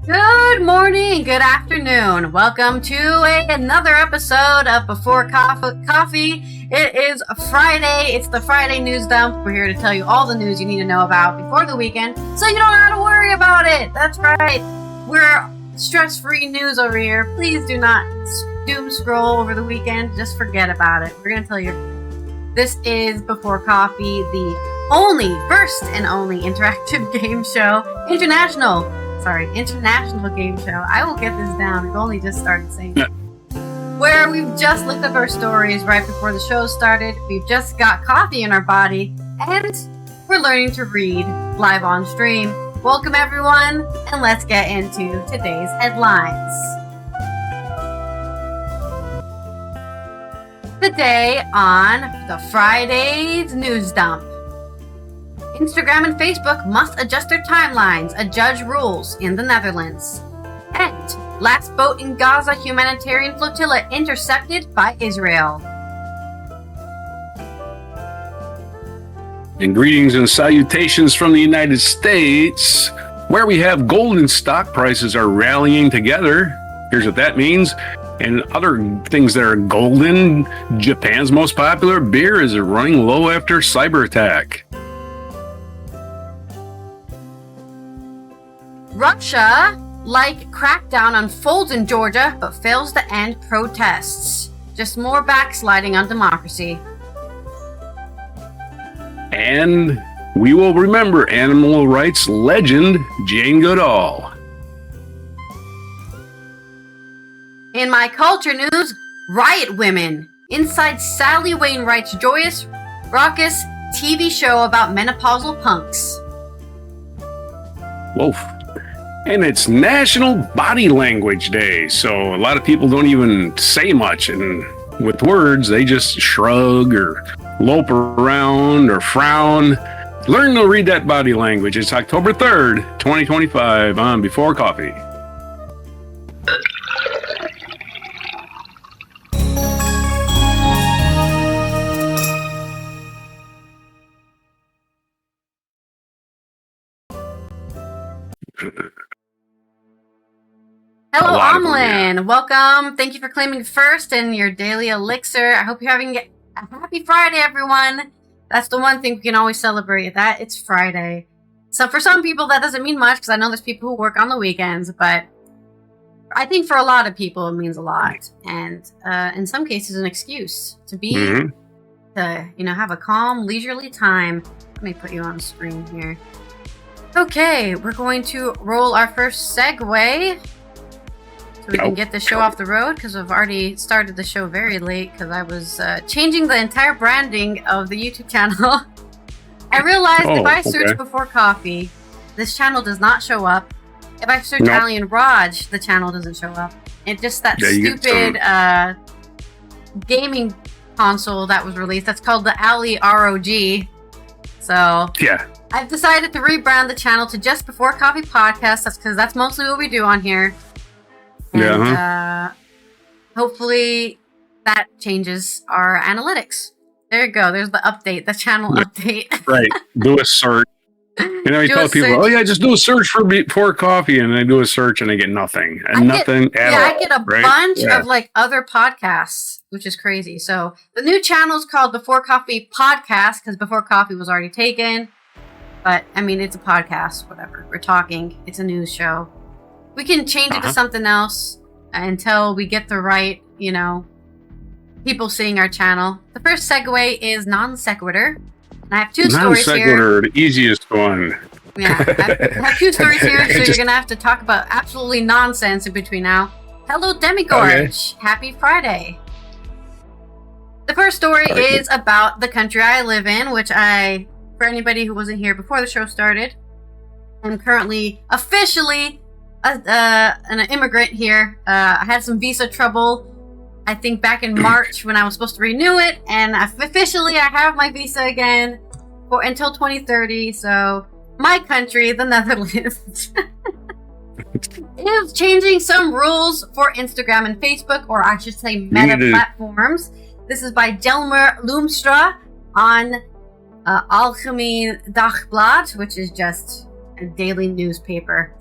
Good morning, good afternoon. Welcome to another episode of Before Coffee. It is a Friday. It's the Friday news dump. We're here to tell you all the news you need to know about before the weekend, so you don't have to worry about it. That's right. We're stress-free news over here. Please do not doom scroll over the weekend. Just forget about it. We're going to tell you. This is Before Coffee, the first and only interactive game show, international game show. I will get this down. I've only just started saying it. Where we've just looked up our stories right before the show started. We've just got coffee in our body, and we're learning to read live on stream. Welcome, everyone, and let's get into today's headlines. Today on the Friday's news dump. Instagram and Facebook must adjust their timelines, a judge rules in the Netherlands. And last boat in Gaza humanitarian flotilla intercepted by Israel. And greetings and salutations from the United States, where we have gold and stock prices are rallying together. Here's what that means. And other things that are golden, Japan's most popular beer is running low after cyber attack. Russia, crackdown unfolds in Georgia, but fails to end protests. Just more backsliding on democracy. And we will remember animal rights legend Jane Goodall. In my culture news, riot women. Inside Sally Wainwright's joyous, raucous TV show about menopausal punks. Woof. And it's National Body Language Day, so a lot of people don't even say much, and with words, they just shrug or lope around or frown. Learn to read that body language. It's October 3rd, 2025 on Before Coffee. Hello, Amlin. Welcome. Thank you for claiming first in your daily elixir. I hope you're having a happy Friday, everyone. That's the one thing we can always celebrate, that it's Friday. So for some people, that doesn't mean much, because I know there's people who work on the weekends, but I think for a lot of people, it means a lot. And in some cases, an excuse to be, to have a calm, leisurely time. Let me put you on screen here. Okay, we're going to roll our first segue. So we can get the show off the road, because I've already started the show very late because I was changing the entire branding of the YouTube channel. I realized if I search Before Coffee, this channel does not show up. If I search Alien Raj, the channel doesn't show up. It's just that stupid gaming console that was released. That's called the Ali ROG. So yeah, I've decided to rebrand the channel to just Before Coffee Podcast. That's because that's mostly what we do on here. And hopefully that changes our analytics. There you go. There's the update, the channel update. Right. Do a search. You tell people, just do a search for Before Coffee, and I do a search and I get nothing. And nothing at all. I get a bunch of other podcasts, which is crazy. So the new channel is called Before Coffee Podcast, because Before Coffee was already taken. But, it's a podcast, whatever. We're talking. It's a news show. We can change it to something else until we get the right, people seeing our channel. The first segue is non sequitur. And I have two stories here. Non sequitur, the easiest one. Yeah, I have two stories here, so you're going to have to talk about absolutely nonsense in between now. Hello, Demigorge. Okay. Happy Friday. The first story is about the country I live in, which for anybody who wasn't here before the show started, I'm currently officially an immigrant here. I had some visa trouble, I think back in March when I was supposed to renew it, and I have my visa again until 2030. So my country, the Netherlands, is changing some rules for Instagram and Facebook, or I should say Meta platforms. This is by Jelmer Loomstra on Algemeen Dagblad, which is just a daily newspaper.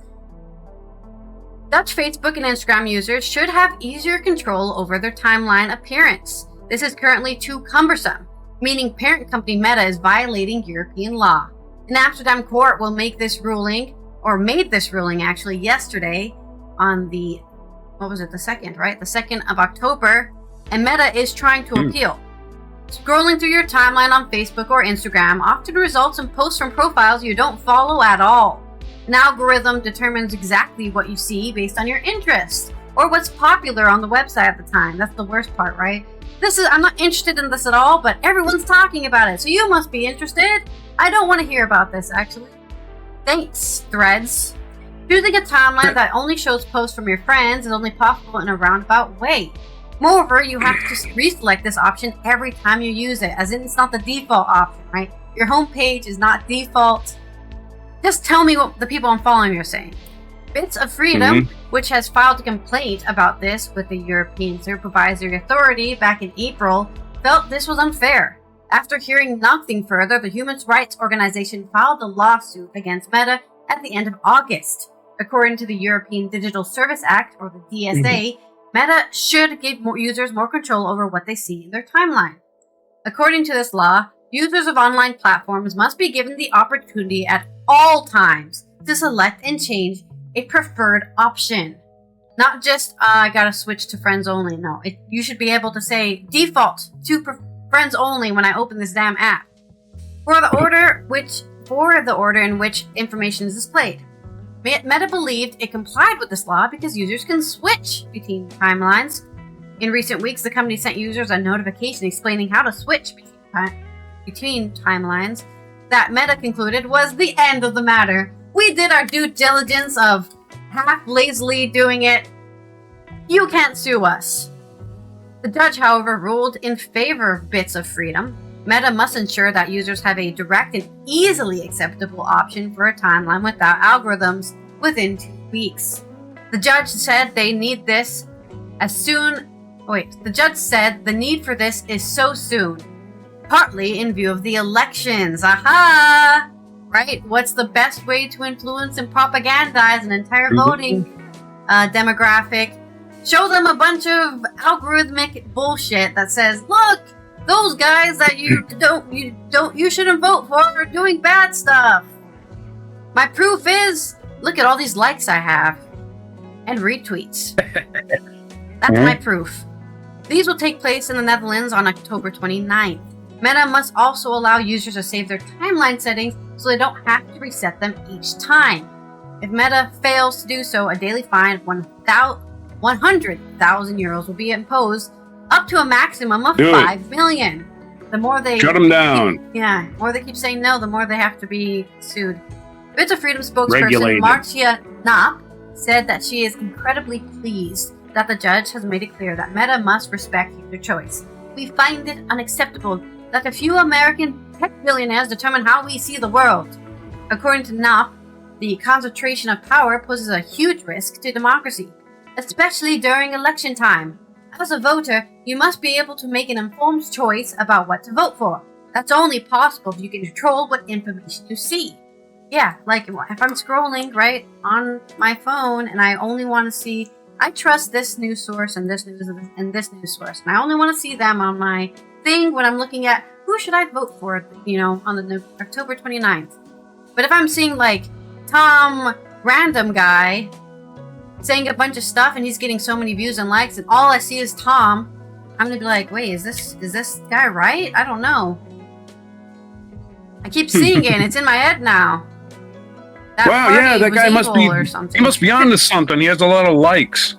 Dutch Facebook and Instagram users should have easier control over their timeline appearance. This is currently too cumbersome, meaning parent company Meta is violating European law. An Amsterdam court will make this ruling, or made this ruling actually yesterday on the, the 2nd, right? The 2nd of October, and Meta is trying to appeal. Scrolling through your timeline on Facebook or Instagram often results in posts from profiles you don't follow at all. An algorithm determines exactly what you see based on your interests or what's popular on the website at the time. That's the worst part, right? I'm not interested in this at all, but everyone's talking about it, so you must be interested. I don't want to hear about this, actually. Thanks, Threads. Choosing a timeline that only shows posts from your friends is only possible in a roundabout way. Moreover, you have to reselect this option every time you use it, as in it's not the default option, right? Your homepage is not default. Just tell me what the people I'm following are saying. Bits of Freedom, which has filed a complaint about this with the European Supervisory Authority back in April, felt this was unfair. After hearing nothing further, the human rights organization filed a lawsuit against Meta at the end of August. According to the European Digital Service Act, or the DSA, Meta should give users more control over what they see in their timeline. According to this law, users of online platforms must be given the opportunity at all times to select and change a preferred option. Not just, I gotta switch to friends only. No, you should be able to say default to friends only when I open this damn app. For the order in which information is displayed. Meta believed it complied with this law because users can switch between timelines. In recent weeks, the company sent users a notification explaining how to switch between timelines. That Meta concluded was the end of the matter. We did our due diligence of half lazily doing it. You can't sue us. The judge, however, ruled in favor of Bits of Freedom. Meta must ensure that users have a direct and easily acceptable option for a timeline without algorithms within 2 weeks. The judge said the judge said the need for this is so soon, partly in view of the elections. Aha! Right? What's the best way to influence and propagandize an entire voting demographic? Show them a bunch of algorithmic bullshit that says, look, those guys that you shouldn't vote for are doing bad stuff. My proof is, look at all these likes I have and retweets. That's my proof. These will take place in the Netherlands on October 29th. Meta must also allow users to save their timeline settings so they don't have to reset them each time. If Meta fails to do so, a daily fine of 100,000 euros will be imposed, up to a maximum of 5 million. The more they shut them down. The more they keep saying no, the more they have to be sued. Bits of Freedom spokesperson Marcia Knapp said that she is incredibly pleased that the judge has made it clear that Meta must respect user choice. We find it unacceptable that a few American tech billionaires determine how we see the world. According to Knapp, the concentration of power poses a huge risk to democracy, especially during election time. As a voter, you must be able to make an informed choice about what to vote for. That's only possible if you can control what information you see. Yeah, like if I'm scrolling, right, on my phone and I only want to see, I trust this news source and this news source, and I only want to see them on my thing when I'm looking at who should I vote for, on the October 29th. But if I'm seeing like Tom random guy saying a bunch of stuff and he's getting so many views and likes and all I see is Tom, I'm gonna be like, wait, is this guy right? I don't know. I keep seeing it and it's in my head now. That guy must be or something. He must be onto something. He has a lot of likes.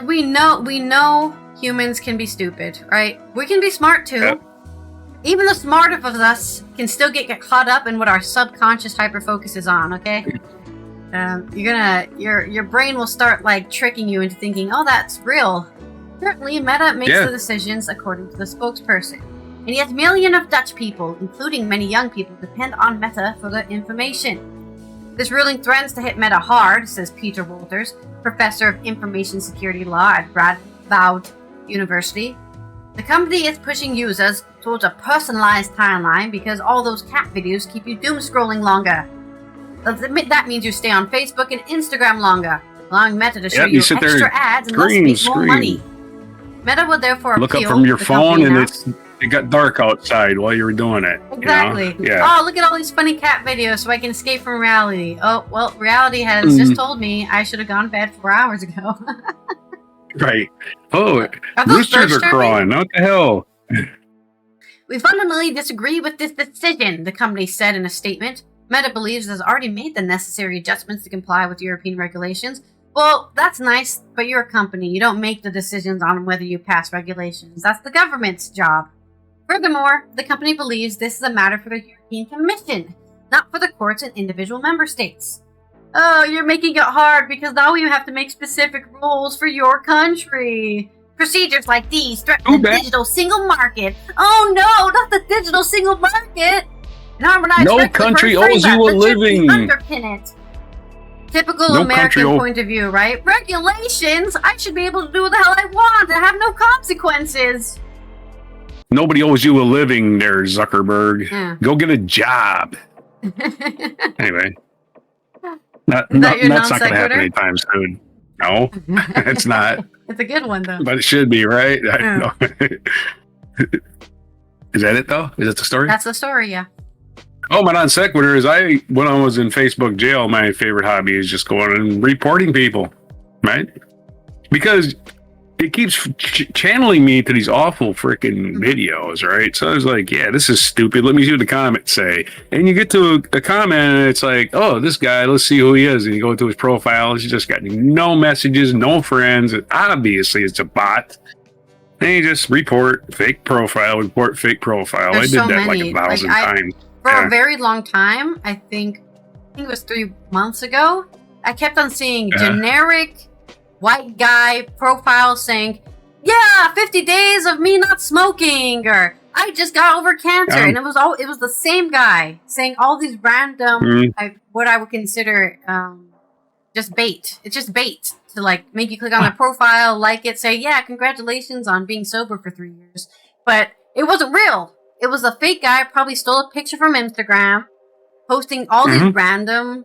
We know humans can be stupid, right? We can be smart too. Yeah. Even the smartest of us can still get caught up in what our subconscious hyperfocus is on, okay? Your brain will start like tricking you into thinking, oh, that's real. Certainly, Meta makes the decisions according to the spokesperson. And yet millions of Dutch people, including many young people, depend on Meta for their information. This ruling threatens to hit Meta hard, says Peter Walters, professor of information security law at Radboud University. The company is pushing users towards a personalized timeline because all those cat videos keep you doom scrolling longer. That means you stay on Facebook and Instagram longer, allowing Meta to show you sit extra there, ads and thus make more money. Meta would therefore look up appeal from your the phone company and it got dark outside while you were doing it. Exactly. You know? Yeah. Oh, look at all these funny cat videos so I can escape from reality. Oh, well, reality has just told me I should have gone to bed 4 hours ago. Right. Oh, Are those roosters are birds crowing. What the hell? We fundamentally disagree with this decision, the company said in a statement. Meta believes it has already made the necessary adjustments to comply with European regulations. Well, that's nice, but you're a company. You don't make the decisions on whether you pass regulations. That's the government's job. Furthermore, the company believes this is a matter for the European Commission, not for the courts in individual member states. Oh, you're making it hard because now you have to make specific rules for your country. Procedures like these threaten the digital single market. Oh no, not the digital single market! No country owes you a living. Underpin it. Typical American point of view, right? Regulations? I should be able to do what the hell I want and have no consequences. Nobody owes you a living there, Zuckerberg. Yeah. Go get a job. Anyway. That's not going to happen anytime soon. No, it's not. It's a good one, though. But it should be, right? Yeah. Is that it, though? Is that the story? That's the story, yeah. Oh, my non sequitur is when I was in Facebook jail, my favorite hobby is just going and reporting people, right? Because it keeps channeling me to these awful freaking videos, right? So I was like, yeah, this is stupid. Let me see what the comments say. And you get to a comment and it's like, oh, this guy, let's see who he is. And you go to his profile. He's just got no messages, no friends. Obviously, it's a bot. And you just report fake profile, report fake profile. There's I did that like 1,000 times. For a very long time, I think it was 3 months ago, I kept on seeing generic white guy profiles saying, yeah, 50 days of me not smoking, or I just got over cancer. And it was the same guy saying all these random, what I would consider just bait. It's just bait to like make you click on their profile, like it, say, yeah, congratulations on being sober for 3 years. But it wasn't real. It was a fake guy, probably stole a picture from Instagram, posting all these random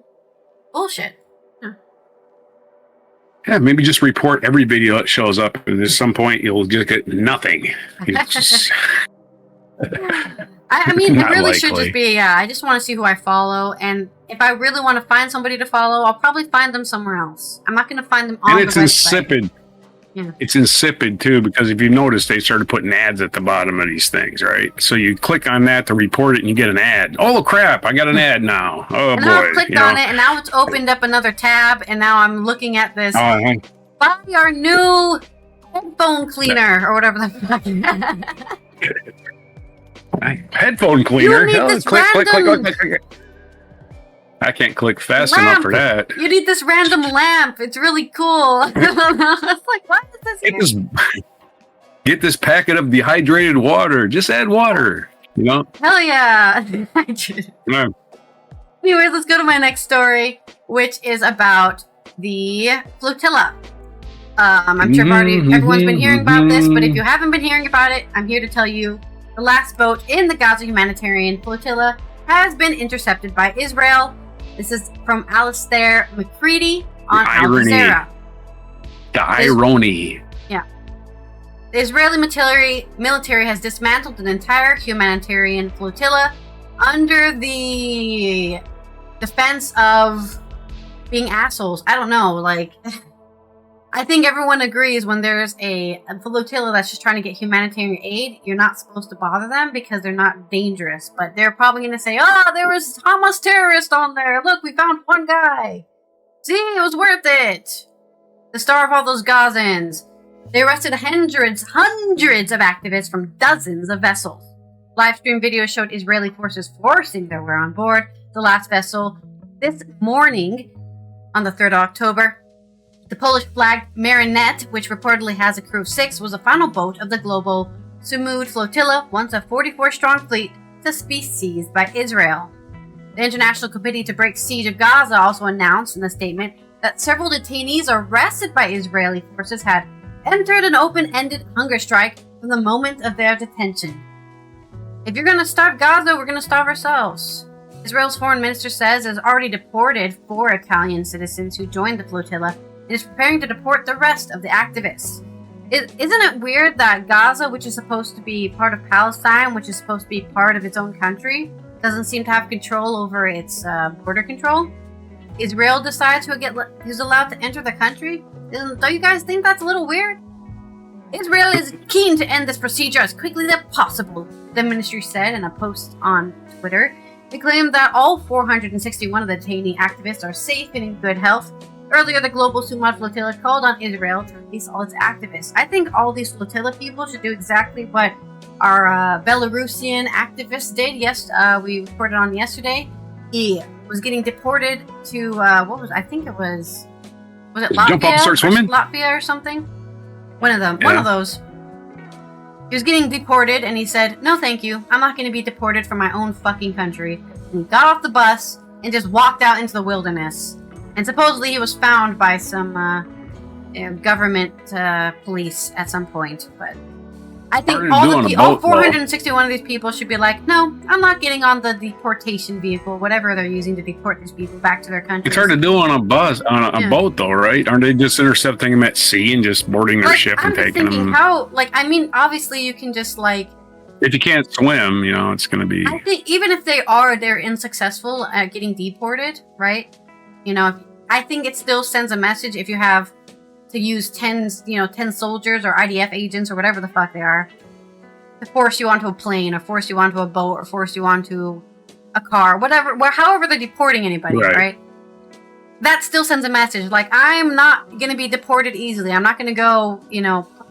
bullshit. Yeah, maybe just report every video that shows up, and at some point you'll just get nothing. I mean, it really should just be, I just want to see who I follow, and if I really want to find somebody to follow, I'll probably find them somewhere else. I'm not going to find them on the website. And it's insipid. Yeah. It's insipid, too, because if you notice, they started putting ads at the bottom of these things, right? So you click on that to report it, and you get an ad. Oh, crap, I got an ad now. Oh, and boy. I clicked on it, and now it's opened up another tab, and now I'm looking at this. Buy our new headphone cleaner, or whatever the fuck. Headphone cleaner? You need this click. I can't click fast enough for that. You need this random lamp. It's really cool. It's like, what is this? Get this packet of dehydrated water. Just add water. You know? Hell yeah. Anyways, let's go to my next story, which is about the flotilla. I'm sure everyone's been hearing about this, but if you haven't been hearing about it, I'm here to tell you the last boat in the Gaza humanitarian flotilla has been intercepted by Israel. This is from Alistair McCready on Al Jazeera. The irony. Yeah. The Israeli military has dismantled an entire humanitarian flotilla under the defense of being assholes. I don't know, like... I think everyone agrees when there's a flotilla that's just trying to get humanitarian aid, you're not supposed to bother them because they're not dangerous. But they're probably going to say, oh, there was Hamas terrorists on there. Look, we found one guy. See, it was worth it. To starve all those Gazans. They arrested hundreds of activists from dozens of vessels. Live stream video showed Israeli forces forcing their way on board the last vessel this morning on the 3rd of October. The Polish-flagged Marinette, which reportedly has a crew of 6, was the final boat of the global Sumud flotilla, once a 44-strong fleet, to be seized by Israel. The International Committee to Break Siege of Gaza also announced in a statement that several detainees arrested by Israeli forces had entered an open-ended hunger strike from the moment of their detention. If you're going to starve Gaza, we're going to starve ourselves. Israel's foreign minister says it has already deported 4 Italian citizens who joined the flotilla and is preparing to deport the rest of the activists. Isn't it weird that Gaza, which is supposed to be part of Palestine, which is supposed to be part of its own country, doesn't seem to have control over its border control? Israel decides who's allowed to enter the country? Don't you guys think that's a little weird? Israel is keen to end this procedure as quickly as possible, the ministry said in a post on Twitter. They claimed that all 461 of the detainee activists are safe and in good health. Earlier, the global Sumad flotilla called on Israel to release all its activists. I think all these flotilla people should do exactly what our Belarusian activist did. Yes, we reported on yesterday. He was getting deported to I think it was it Latvia? Jump up and start swimming? Latvia or something? One of them. Yeah. One of those. He was getting deported, and he said, "No, thank you. I'm not going to be deported from my own fucking country." And he got off the bus and just walked out into the wilderness. And supposedly he was found by some government police at some point. But I think all 461 of these people should be like, no, I'm not getting on the deportation vehicle, whatever they're using to deport these people back to their country. It's hard to do on a bus, on a boat, though, right? Aren't they just intercepting them at sea and just boarding their ship and taking them? Obviously you can just if you can't swim, it's going to be. I think even if they're unsuccessful at getting deported, right? I think it still sends a message if you have to use 10 soldiers or IDF agents or whatever the fuck they are to force you onto a plane or force you onto a boat or force you onto a car, however they're deporting anybody, right? That still sends a message. I'm not going to be deported easily. I'm not going to go,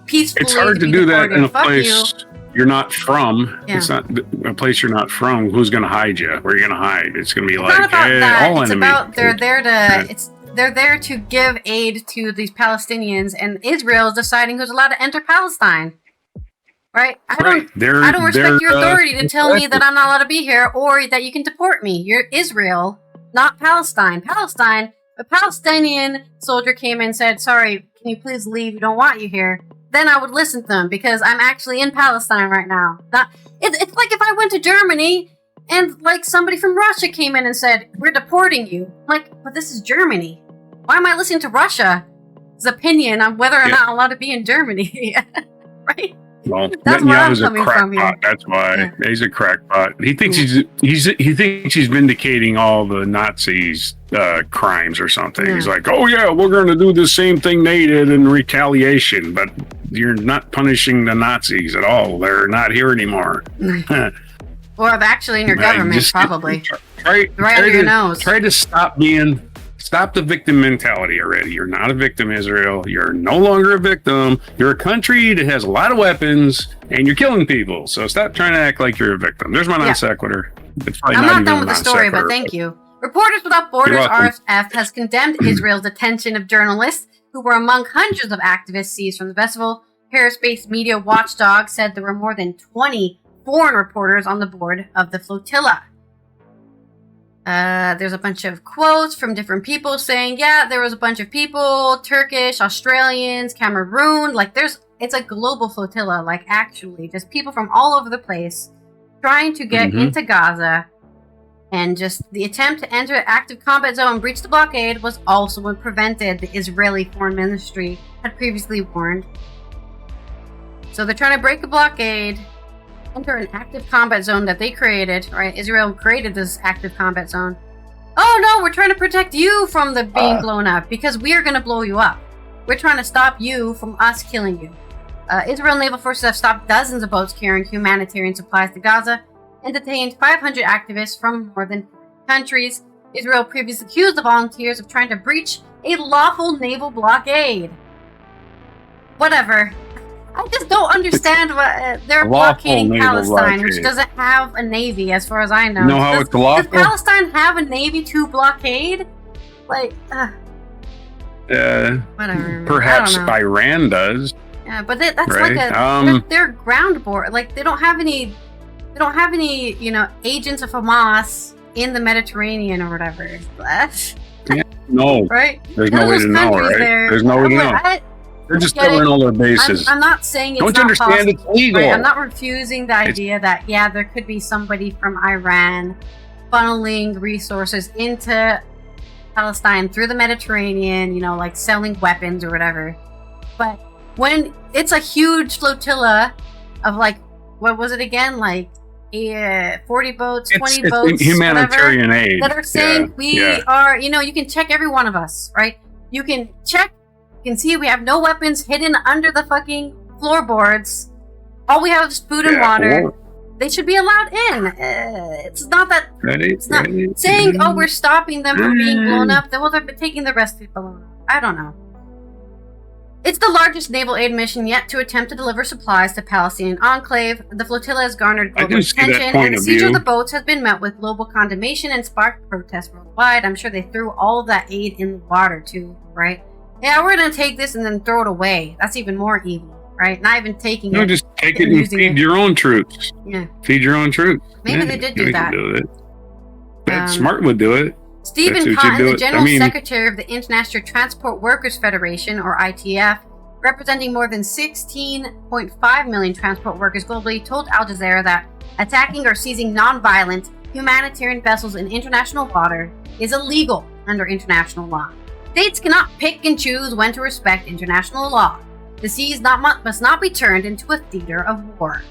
peacefully. It's hard to do that in a place you're not from. Yeah. It's not a place you're not from. Who's going to hide you? Where are you going to hide? It's going to be all it's enemy. About they're there to give aid to these Palestinians, and Israel is deciding who's allowed to enter Palestine. Right? I don't respect your authority to tell me that I'm not allowed to be here or that you can deport me. You're Israel, not Palestine. A Palestinian soldier came and said, "Sorry, can you please leave? We don't want you here." Then I would listen to them because I'm actually in Palestine right now. It's like if I went to Germany and somebody from Russia came in and said, "We're deporting you." But this is Germany. Why am I listening to Russia's opinion on whether or not I'm allowed to be in Germany? Right? Well, Netanyahu's a crackpot. That's why he's a crackpot. He thinks he thinks he's vindicating all the Nazis' crimes or something. Yeah. He's like, "Oh yeah, we're going to do the same thing they did in retaliation," but you're not punishing the Nazis at all. They're not here anymore. Or actually in your government, probably. Right under your nose. Try to stop the victim mentality already. You're not a victim, Israel. You're no longer a victim. You're a country that has a lot of weapons, and you're killing people. So stop trying to act like you're a victim. There's my non sequitur. I'm not done with the story, but thank you. Reporters Without Borders, RSF, has condemned Israel's detention of journalists who were among hundreds of activists seized from the festival. Paris-based media watchdog said there were more than 20 foreign reporters on the board of the flotilla. There's a bunch of quotes from different people saying, yeah, there was a bunch of people, Turkish, Australians, Cameroon, it's a global flotilla, actually, just people from all over the place trying to get into Gaza, and just the attempt to enter an active combat zone and breach the blockade was also what prevented, the Israeli Foreign Ministry had previously warned. So they're trying to break the blockade, enter an active combat zone that they created, right? Israel created this active combat zone. Oh no, we're trying to protect you from the being blown up because we're going to blow you up. We're trying to stop you from us killing you. Israel naval forces have stopped dozens of boats carrying humanitarian supplies to Gaza and detained 500 activists from more than 40 countries. Israel previously accused the volunteers of trying to breach a lawful naval blockade. Whatever. I just don't understand what they're blockading Palestine, which doesn't have a navy, as far as I know. Know how it's lawful? Does Palestine have a navy to blockade? Whatever. Perhaps Iran does. Yeah, but that's right? They're ground board. They don't have any. They don't have any, agents of Hamas in the Mediterranean or whatever. No. Right? There's no way to know, right? There's no way to know. They're just covering all their bases. I'm not saying it's Don't you understand it's legal? Right? I'm not refusing the idea that, there could be somebody from Iran funneling resources into Palestine through the Mediterranean, you know, like selling weapons or whatever. But when it's a huge flotilla of like, what was it again? Like 40 boats, 20 boats, it's humanitarian whatever, aid that are saying we are, you know, you can check every one of us, right? You can check, you can see we have no weapons hidden under the fucking floorboards. All we have is food and water. They should be allowed in. It's not that. It's not saying, oh, we're stopping them from being blown up. Well, they're taking the rest of the blown up. I don't know. It's the largest naval aid mission yet to attempt to deliver supplies to Palestinian enclave. The flotilla has garnered global attention, and the siege of the boats has been met with global condemnation and sparked protests worldwide. I'm sure they threw all of that aid in the water too, right? Yeah, we're gonna take this and then throw it away. That's even more evil, right? Not even taking it. No, just take it and feed your own troops. Yeah. Feed your own troops. Maybe they did do that. Smart would do it. Stephen Cotton, the General Secretary of the International Transport Workers Federation, or ITF, representing more than 16.5 million transport workers globally, told Al Jazeera that attacking or seizing non-violent humanitarian vessels in international water is illegal under international law. States cannot pick and choose when to respect international law. The seas must not be turned into a theater of war.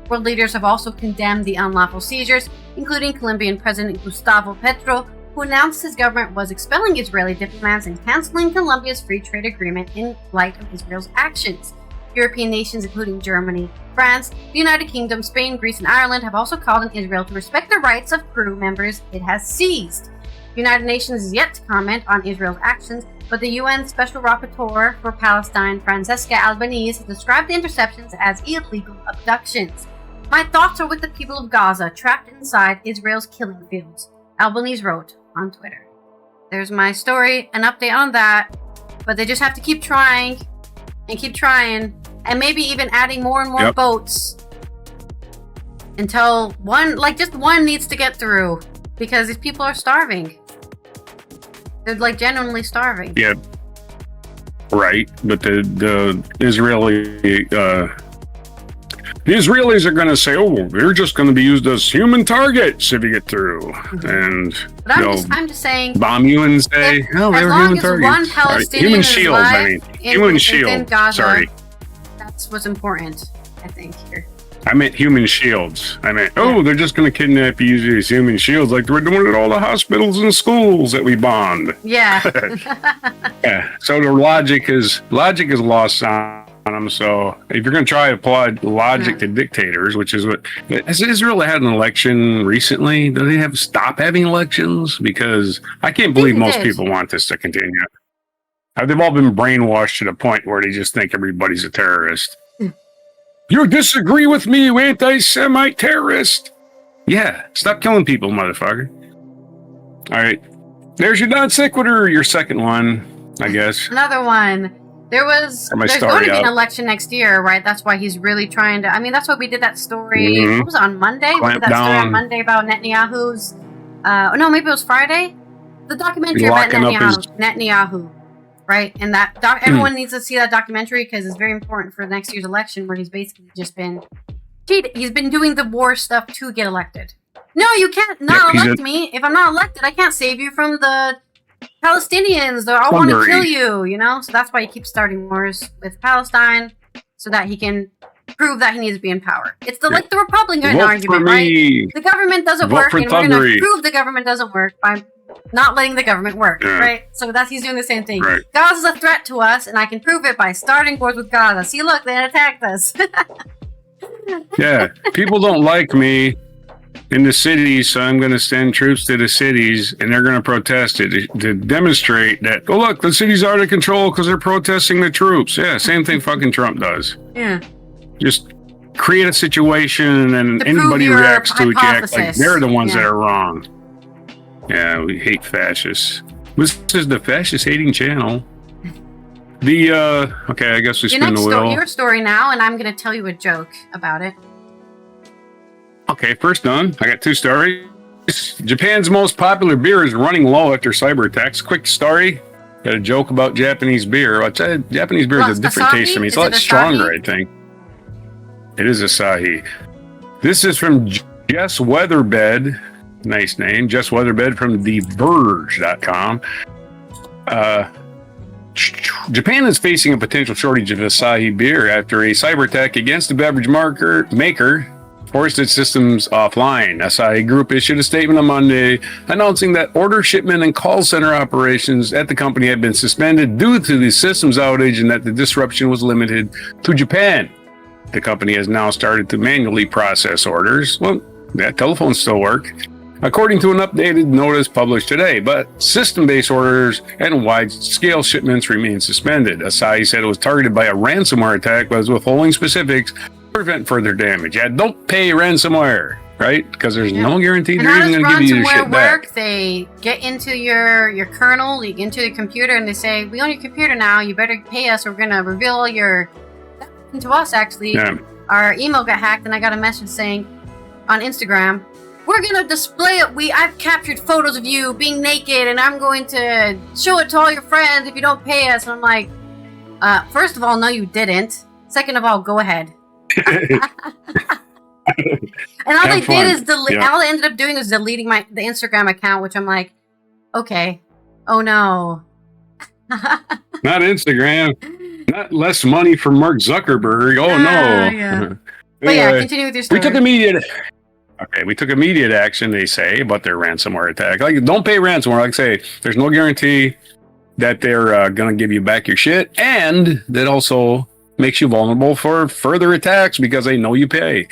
World leaders have also condemned the unlawful seizures, including Colombian President Gustavo Petro, who announced his government was expelling Israeli diplomats and canceling Colombia's free trade agreement in light of Israel's actions. European nations, including Germany, France, the United Kingdom, Spain, Greece, and Ireland, have also called on Israel to respect the rights of crew members it has seized. The United Nations is yet to comment on Israel's actions, but the UN Special Rapporteur for Palestine, Francesca Albanese, described the interceptions as illegal abductions. My thoughts are with the people of Gaza trapped inside Israel's killing fields, Albanese wrote on Twitter. There's my story, an update on that, but they just have to keep trying and maybe even adding more and more boats until just one needs to get through, because these people are starving. They're like genuinely starving. Yeah, right. But the Israelis are going to say, "Oh, they're just going to be used as human targets if you get through," and I'm just saying, bomb you and say, "Oh, they were human targets." One Palestinian human shields. Human shield. Gaza, sorry, that's what's important, I think here. I meant human shields. I meant, they're just going to kidnap you using these human shields like we're doing at all the hospitals and schools that we bombed. Yeah. Yeah. So the logic is lost on them. So if you're going to try to apply logic to dictators, which is what has Israel had an election recently? Do they stop having elections? Because I can't believe most people want this to continue. They've all been brainwashed to the point where they just think everybody's a terrorist. You disagree with me, you anti-Semite terrorist? Yeah, stop killing people, motherfucker. All right, there's your non sequitur, your second one, I guess. Another one. There's going to be an election next year, right? That's why he's really trying to. I mean, that's why we did that story. What was it, on Monday? We did that story on Monday about Netanyahu's. No, maybe it was Friday. The documentary about Netanyahu. Right, and that everyone needs to see that documentary because it's very important for next year's election, where he's basically just been cheated. He's been doing the war stuff to get elected. No, you can't elect me. If I'm not elected, I can't save you from the Palestinians. They all want to kill you, you know? So that's why he keeps starting wars with Palestine, so that he can prove that he needs to be in power. It's like the Republican argument, right? The government doesn't work, and we're going to prove the government doesn't work by not letting the government work, right? So he's doing the same thing. Right. Gaza's a threat to us, and I can prove it by starting wars with Gaza. See, look, they attacked us. Yeah, people don't like me in the cities, so I'm going to send troops to the cities, and they're going to protest it to demonstrate that, oh, look, the city's out of control because they're protesting the troops. Yeah, same thing fucking Trump does. Yeah. Just create a situation, and anybody reacts to it, act like they're the ones that are wrong. Yeah, we hate fascists. This is the fascist-hating channel. Okay, I guess we spin the wheel. Your story now, and I'm going to tell you a joke about it. Okay, first done. I got two stories. Japan's most popular beer is running low after cyber attacks. Quick story. Got a joke about Japanese beer. Japanese beer is a different taste to me. It's a lot stronger, I think. It is Asahi. This is from Jess Weatherbed. Nice name. Jess Weatherbed from TheVerge.com. Japan is facing a potential shortage of Asahi beer after a cyber attack against the beverage maker forced its systems offline. Asahi Group issued a statement on Monday announcing that order shipment and call center operations at the company had been suspended due to the systems outage and that the disruption was limited to Japan. The company has now started to manually process orders. Well, that telephones still work, according to an updated notice published today, but system-based orders and wide-scale shipments remain suspended. Asahi said it was targeted by a ransomware attack, but is withholding specifics to prevent further damage. Yeah, don't pay ransomware, right? Because there's no guarantee they're even going to give you your shit back. They get into your kernel, you get into the computer, and they say, we own your computer now, you better pay us, or we're going to reveal your... That happened to us, actually. Yeah. Our email got hacked, and I got a message saying on Instagram, we're going to display it. I've captured photos of you being naked, and I'm going to show it to all your friends if you don't pay us. And I'm like, first of all, no, you didn't. Second of all, go ahead. And all they did is all they ended up doing was deleting the Instagram account, which I'm like, okay. Oh, no. Not Instagram. Not less money for Mark Zuckerberg. Oh, no. Yeah. But yeah, continue with your story. We took immediate action, they say, about their ransomware attack. Like, don't pay ransomware. Like I say, there's no guarantee that they're going to give you back your shit. And that also makes you vulnerable for further attacks because they know you pay.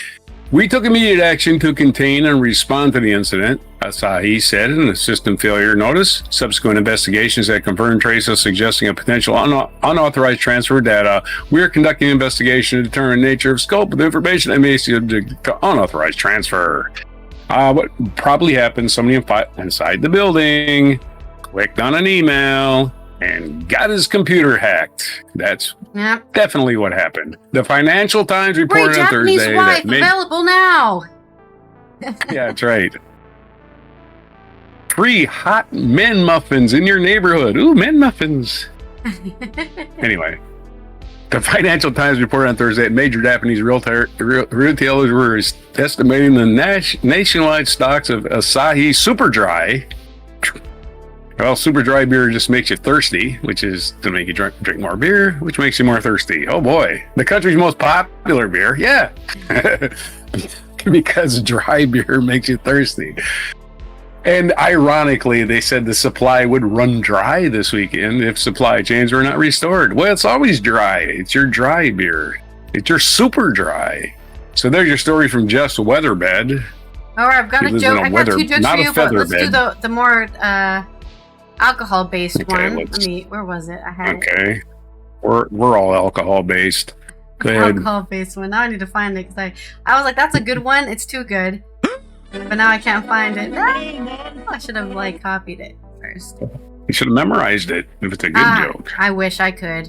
We took immediate action to contain and respond to the incident, Asahi said in a system failure notice. Subsequent investigations that confirmed traces suggesting a potential unauthorized transfer of data. We are conducting an investigation to determine the nature of scope of the information that may be subject to unauthorized transfer. What probably happened, somebody inside the building clicked on an email and got his computer hacked. That's definitely what happened. The Financial Times reported on Thursday. Japanese wife available now. Yeah, that's right. Free hot men muffins in your neighborhood. Ooh, men muffins. Anyway, the Financial Times reported on Thursday that major Japanese retailers were estimating the nationwide stocks of Asahi Super Dry. Well, super dry beer just makes you thirsty, which is to make you drink more beer, which makes you more thirsty. Oh boy, the country's most popular beer. Yeah. Because dry beer makes you thirsty. And ironically, they said the supply would run dry this weekend if supply chains were not restored. Well, it's always dry. It's your dry beer. It's your super dry. So there's your story from Jess Weatherbed. All right, I've got a joke. I got two jokes for you, but let's do the more alcohol-based one. Where was it? I had it. We're all alcohol-based. Alcohol-based one. Now I need to find it because I was like, that's a good one. It's too good. But now I can't find it. I should have copied it first. You should have memorized it if it's a good joke. I wish I could.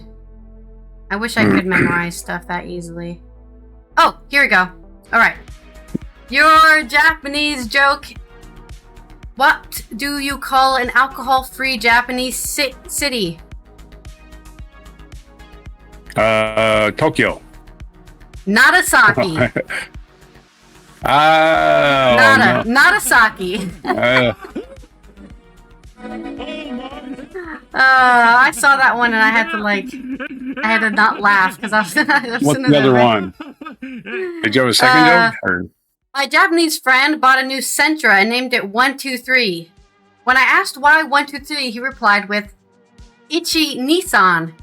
I wish I could memorize stuff that easily. Oh, here we go. All right. Your Japanese joke. What do you call an alcohol-free Japanese city? Tokyo. Nagasaki. Nagasaki. I saw that one and I had to not laugh because I was. What's the other one? Did you have a second joke? Or? My Japanese friend bought a new Sentra and named it 123. When I asked why 123, he replied with Ichi Nissan.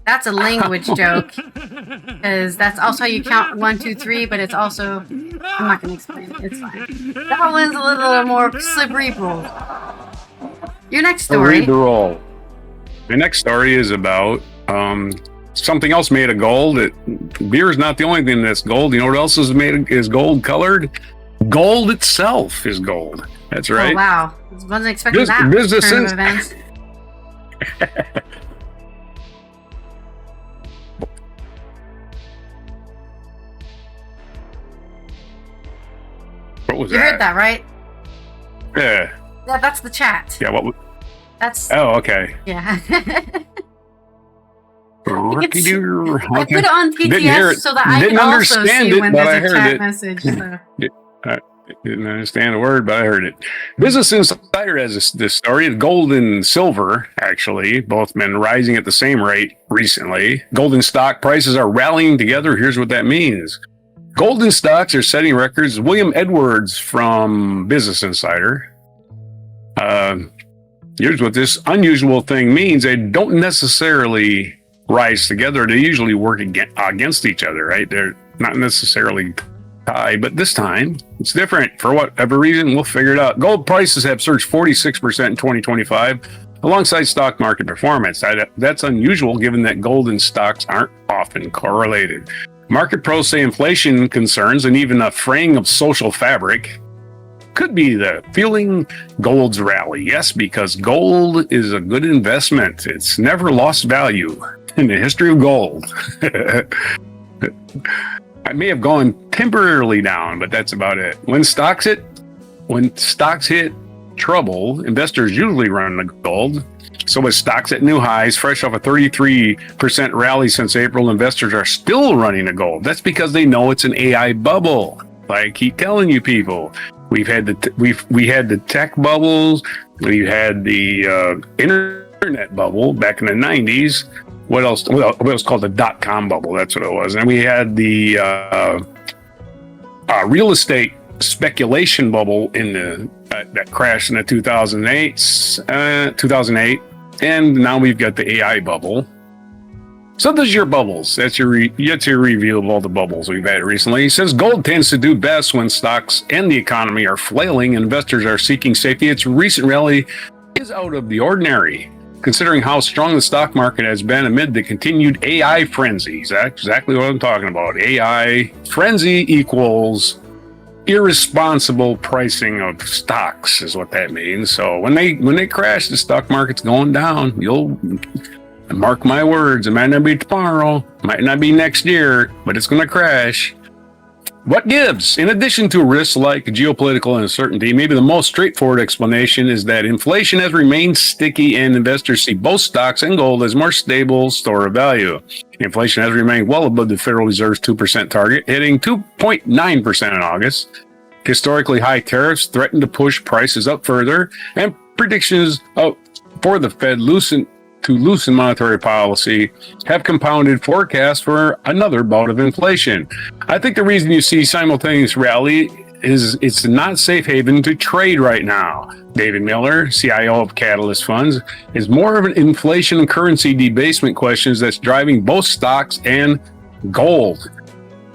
That's a language joke. Because that's also how you count 1, 2, 3, but it's also... I'm not going to explain it. It's fine. That one's a little more cerebral. Your next story. Cerebral. My next story is about something else made of gold. Beer is not the only thing that's gold. You know what else is gold colored? Gold itself is gold. That's right. Oh, wow. I wasn't expecting that turn of events. What was you heard that, right? Yeah. Yeah, that's the chat. Yeah, what? That's... Oh, okay. Yeah. I put it on PTS so that I can also see when there's a chat message. So. Didn't understand a word, but I heard it. Business Insider has this story. Gold and silver, actually, both been rising at the same rate recently. Gold and stock prices are rallying together. Here's what that means. Gold and stocks are setting records. William Edwards from Business Insider. Here's what this unusual thing means. They don't necessarily rise together. They usually work against each other, right? They're not necessarily tied, but this time it's different. For whatever reason, we'll figure it out. Gold prices have surged 46% in 2025 alongside stock market performance. That's unusual given that gold and stocks aren't often correlated. Market pros say inflation concerns and even a fraying of social fabric could be the fueling gold's rally. Yes, because gold is a good investment. It's never lost value in the history of gold. I may have gone temporarily down, but that's about it. When stocks hit trouble, investors usually run to gold. So with stocks at new highs, fresh off a 33% rally since April, investors are still running to gold. That's because they know it's an AI bubble. I keep telling you people, we had the tech bubbles, we had the internet bubble back in the 90s. What else? Well, it was called the dot-com bubble. That's what it was. And we had the real estate speculation bubble in that crashed in the 2008, and now we've got the AI bubble. So those are your bubbles. That's your review of all the bubbles we've had recently. Since gold tends to do best when stocks and the economy are flailing and investors are seeking safety, its recent rally is out of the ordinary, considering how strong the stock market has been amid the continued AI frenzy. That's exactly what I'm talking about. AI frenzy equals irresponsible pricing of stocks is what that means. So when they crash, the stock market's going down. You'll mark my words. It might not be tomorrow, might not be next year, but it's going to crash. What gives? In addition to risks like geopolitical uncertainty, maybe the most straightforward explanation is that inflation has remained sticky and investors see both stocks and gold as more stable store of value. Inflation has remained well above the Federal Reserve's 2% target, hitting 2.9% in August. Historically high tariffs threaten to push prices up further, and predictions for the Fed to loosen monetary policy have compounded forecasts for another bout of inflation. I think the reason you see simultaneous rally is it's not safe haven to trade right now. David Miller, CIO of Catalyst Funds, is more of an inflation and currency debasement questions that's driving both stocks and gold.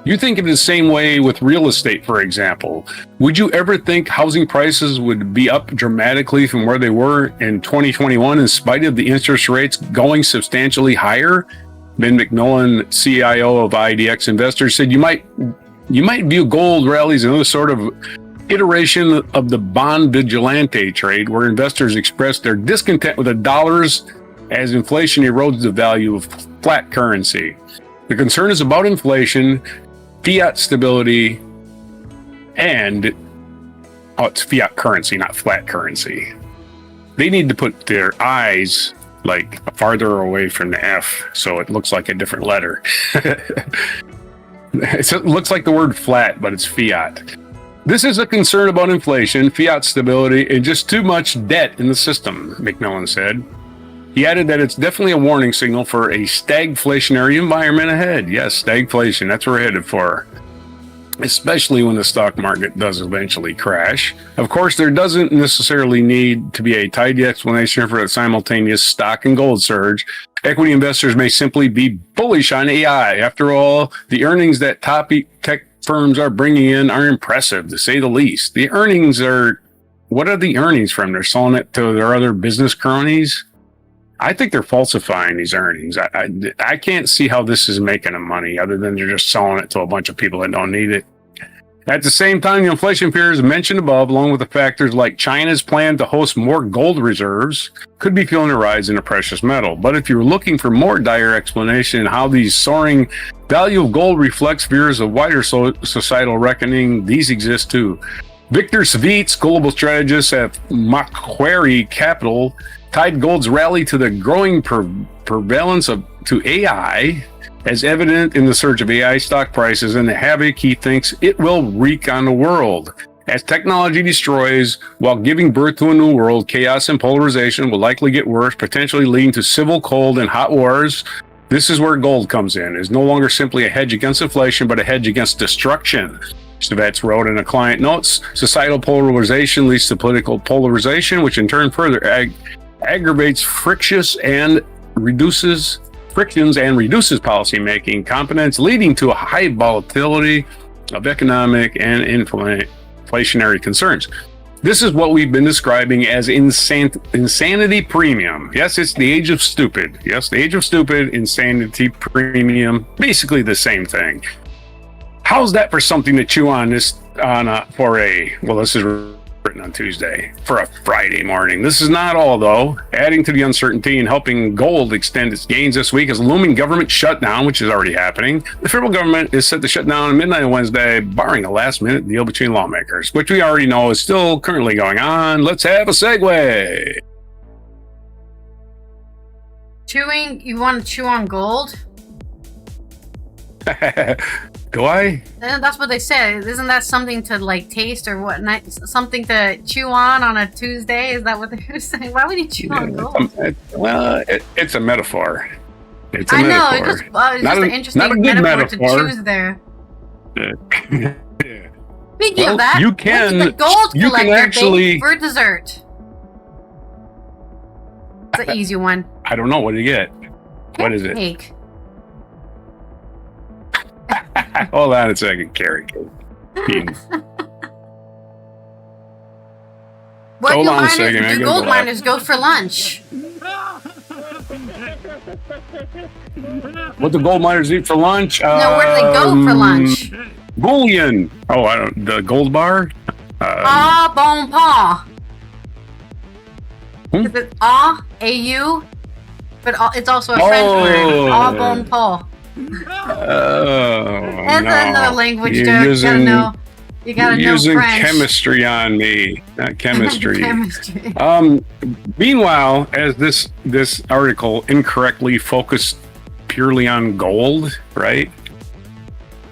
You think of it the same way with real estate, for example. Would you ever think housing prices would be up dramatically from where they were in 2021 in spite of the interest rates going substantially higher? Ben McMillan, CIO of IDX Investors, said you might view gold rallies as another sort of iteration of the bond vigilante trade, where investors express their discontent with the dollars as inflation erodes the value of flat currency. The concern is about inflation, fiat stability, and it's fiat currency, not flat currency. They need to put their eyes like farther away from the F so it looks like a different letter. It looks like the word flat, but it's fiat. This is a concern about inflation, fiat stability, and just too much debt in the system, McMillan said. He added that it's definitely a warning signal for a stagflationary environment ahead. Yes, stagflation, that's what we're headed for, especially when the stock market does eventually crash. Of course, there doesn't necessarily need to be a tidy explanation for a simultaneous stock and gold surge. Equity investors may simply be bullish on AI. After all, the earnings that top tech firms are bringing in are impressive, to say the least. What are the earnings from? They're selling it to their other business cronies? I think they're falsifying these earnings. I can't see how this is making them money other than they're just selling it to a bunch of people that don't need it. At the same time, the inflation fears mentioned above, along with the factors like China's plan to host more gold reserves, could be fueling a rise in a precious metal. But if you're looking for more dire explanation how the soaring value of gold reflects fears of wider societal reckoning, these exist too. Victor Svitz, global strategist at Macquarie Capital, tied gold's rally to the growing prevalence to AI, as evident in the surge of AI stock prices and the havoc he thinks it will wreak on the world. As technology destroys while giving birth to a new world, chaos and polarization will likely get worse, potentially leading to civil, cold, and hot wars. This is where gold comes in. It's no longer simply a hedge against inflation, but a hedge against destruction. Svets wrote in a client notes, societal polarization leads to political polarization, which in turn further aggravates frictions and reduces policymaking competence, leading to a high volatility of economic and inflationary concerns. This is what we've been describing as insanity premium. Yes, it's the age of stupid. Yes, the age of stupid, insanity premium, basically the same thing. How's that for something to chew on this this is written on Tuesday for a Friday morning. This is not all, though. Adding to the uncertainty and helping gold extend its gains this week is a looming government shutdown, which is already happening. The federal government is set to shut down at midnight on Wednesday, barring a last-minute deal between lawmakers, which we already know is still currently going on. Let's have a segue. Chewing? You want to chew on gold? Do I? That's what they say. Isn't that something to like taste or what? Something to chew on a Tuesday? Is that what they're saying? Why would you chew on gold? It's a metaphor. It's a I metaphor. know. It's just an interesting metaphor to choose there. Speaking of that, you can the gold you collector can actually for dessert. It's an easy one. I don't know what do you get. What is it? Cake. Hold on a second, Carrie. What Hold do on a second. do gold miners go for lunch? What do gold miners eat for lunch? No, where do they go for lunch? Bullion. Oh, I don't. The gold bar. Bon paw. Is it A-U? But it's also a French word. Bon paw. That's another language, Dirk. You gotta know. You gotta know using French. Chemistry on me, not chemistry. Chemistry. Meanwhile, as this article incorrectly focused purely on gold, right?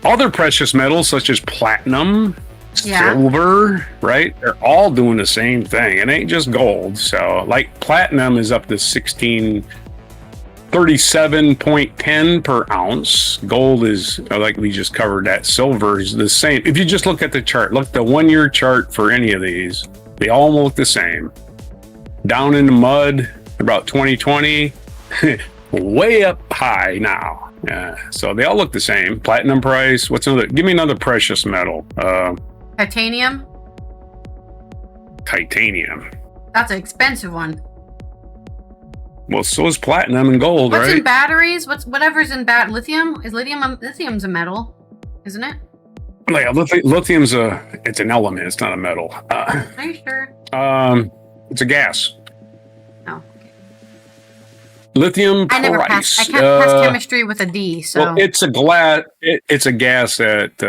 Other precious metals such as platinum, silver, right? They're all doing the same thing. It ain't just gold. So, like platinum is up to 37.10 per ounce. Gold is, like we just covered that, silver is the same. If you just look at the chart, look at the 1 year chart for any of these, they all look the same. Down in the mud about 2020, way up high now. Yeah, so they all look the same. Platinum price, what's another? Give me another precious metal. Titanium? Titanium. That's an expensive one. Well, so is platinum and gold, What's right? in batteries? Whatever's in lithium? Is lithium's a metal, isn't it? Yeah, lithium's it's an element. It's not a metal. Are you sure? It's a gas. Oh, okay. Lithium I never price. passed. I can't pass chemistry with a D. So well, it's a gas at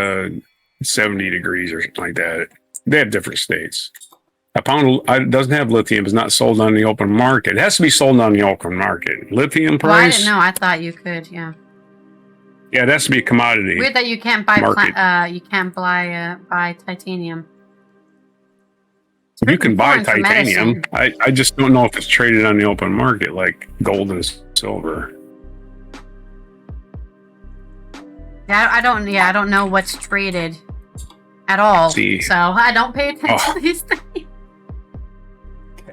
70 degrees or something like that. They have different states. A pound doesn't have lithium. Is not sold on the open market. It has to be sold on the open market. Lithium price. Well, I didn't know. I thought you could. Yeah. Yeah, it has to be a commodity. Weird that you can't buy. Buy titanium. You can buy titanium. I just don't know if it's traded on the open market like gold and silver. Yeah, I don't know what's traded at all. See. So I don't pay attention to these things.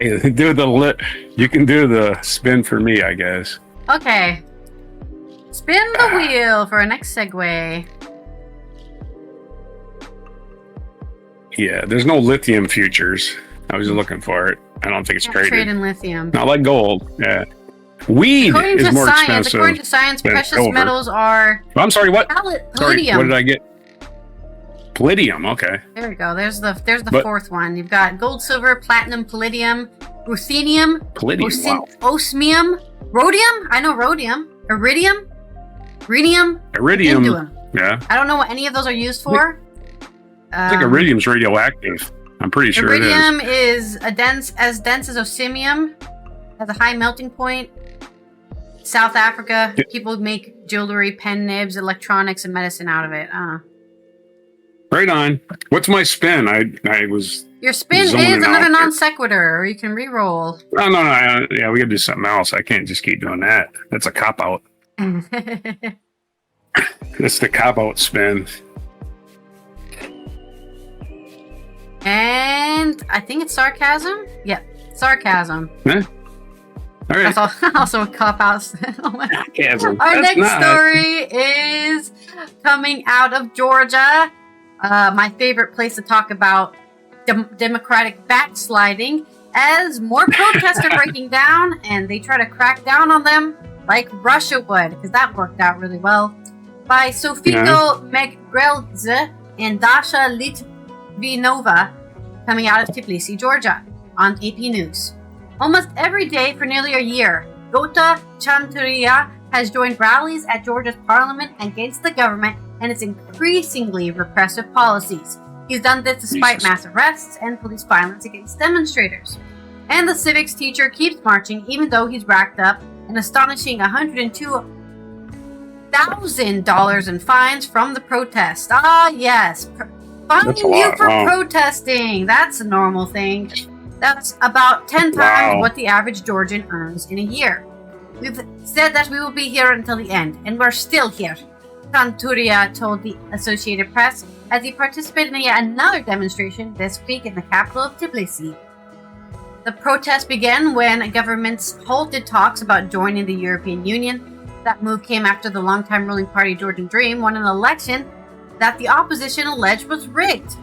Hey, you can do the spin for me, I guess. Okay. Spin the wheel for our next segue. Yeah, there's no lithium futures. I was looking for it. I don't think it's traded. Trade in lithium. Not like gold. Yeah. Weed is more expensive. According to science, precious metals are. I'm sorry, what? Palladium. Sorry, what did I get? Palladium, okay. There we go. There's the fourth one. You've got gold, silver, platinum, palladium, ruthenium, osmium, rhodium. I know rhodium. Iridium. Iridium. Yeah. I don't know what any of those are used for. I think iridium's radioactive. I'm pretty sure iridium it is. as dense as osmium, has a high melting point. South Africa, people make jewelry, pen nibs, electronics, and medicine out of it. Right on. What's my spin? I was. Your spin is zoning another out non there. sequitur, or you can re-roll. No. Yeah, we got to do something else. I can't just keep doing that. That's a cop out. That's the cop out spin. And I think it's sarcasm. Yep, sarcasm. All right. That's also a cop out. Oh my God. Sarcasm. Our That's next story is coming out of Georgia. My favorite place to talk about democratic backsliding, as more protests are breaking down and they try to crack down on them like Russia would, because that worked out really well. By Sofiko Megreldze and Dasha Litvinova, coming out of Tbilisi, Georgia, on AP News. Almost every day for nearly a year, Gota Chanturia has joined rallies at Georgia's parliament against the government and its increasingly repressive policies. He's done this despite mass arrests and police violence against demonstrators. And the civics teacher keeps marching even though he's racked up an astonishing $102,000 in fines from the protest. Ah, yes. Fining you for protesting. That's a normal thing. That's about 10 times what the average Georgian earns in a year. We've said that we will be here until the end, and we're still here, Chanturia told the Associated Press as he participated in yet another demonstration this week in the capital of Tbilisi. The protest began when governments halted talks about joining the European Union. That move came after the longtime ruling party Georgian Dream won an election that the opposition alleged was rigged.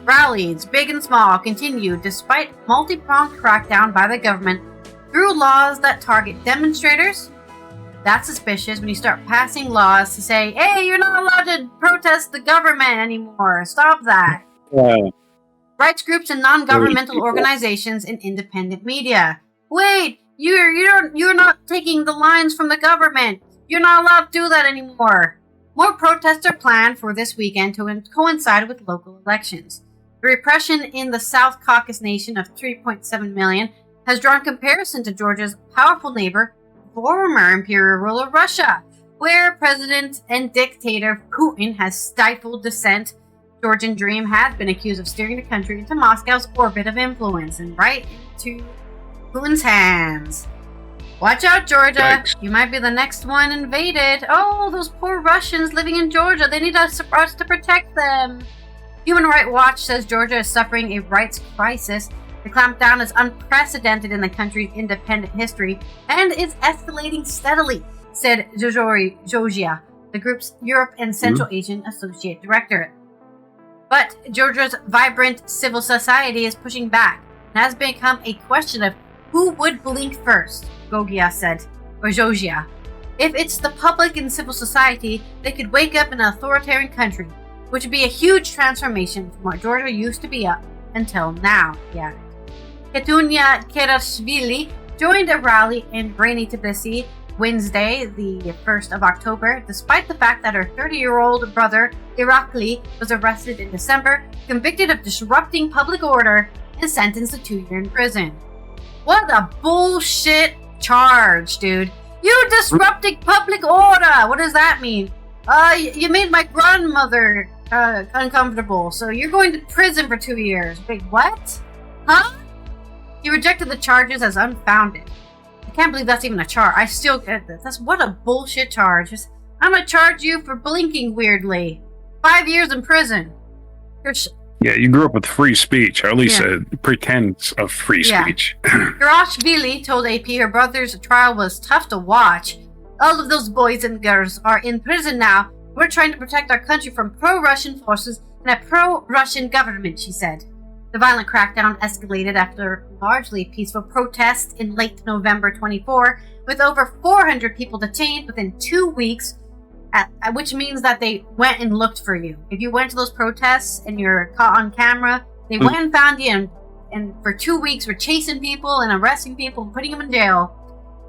Rallies, big and small, continued despite multi-pronged crackdown by the government through laws that target demonstrators. That's suspicious when you start passing laws to say, hey, you're not allowed to protest the government anymore. Stop that. Rights groups and non-governmental organizations and independent media. Wait, you're not taking the lines from the government. You're not allowed to do that anymore. More protests are planned for this weekend to coincide with local elections. The repression in the South Caucasus nation of 3.7 million has drawn comparison to Georgia's powerful neighbor, former imperial ruler Russia, where President and dictator Putin has stifled dissent. Georgian Dream has been accused of steering the country into Moscow's orbit of influence and right into Putin's hands. Watch out, Georgia. Thanks. You might be the next one invaded. Oh, those poor Russians living in Georgia. They need us to protect them. Human Rights Watch says Georgia is suffering a rights crisis. The clampdown is unprecedented in the country's independent history and is escalating steadily, said Georgia, the group's Europe and Central Asian Associate Director. But Georgia's vibrant civil society is pushing back and has become a question of who would blink first, Gogia said, or Georgia. If it's the public and civil society, they could wake up in an authoritarian country, which would be a huge transformation from what Georgia used to be up until now, he added. Ketunia Kerashvili joined a rally in rainy Tbilisi Wednesday, the 1st of October, despite the fact that her 30-year-old brother, Irakli, was arrested in December, convicted of disrupting public order, and sentenced to 2 years in prison. What a bullshit charge, dude. You disrupted public order! What does that mean? You made my grandmother uncomfortable, so you're going to prison for 2 years. Wait, what? Huh? He rejected the charges as unfounded. I can't believe that's even a charge. I still get this. That's what a bullshit charge. I'm gonna charge you for blinking weirdly. 5 years in prison. Yeah, you grew up with free speech, or at least a pretense of free speech. Gerashvili told AP her brother's trial was tough to watch. All of those boys and girls are in prison now. We're trying to protect our country from pro-Russian forces and a pro-Russian government, she said. The violent crackdown escalated after largely peaceful protests in late November 24, with over 400 people detained within 2 weeks, which means that they went and looked for you. If you went to those protests and you're caught on camera, they went and found you and for 2 weeks were chasing people and arresting people and putting them in jail,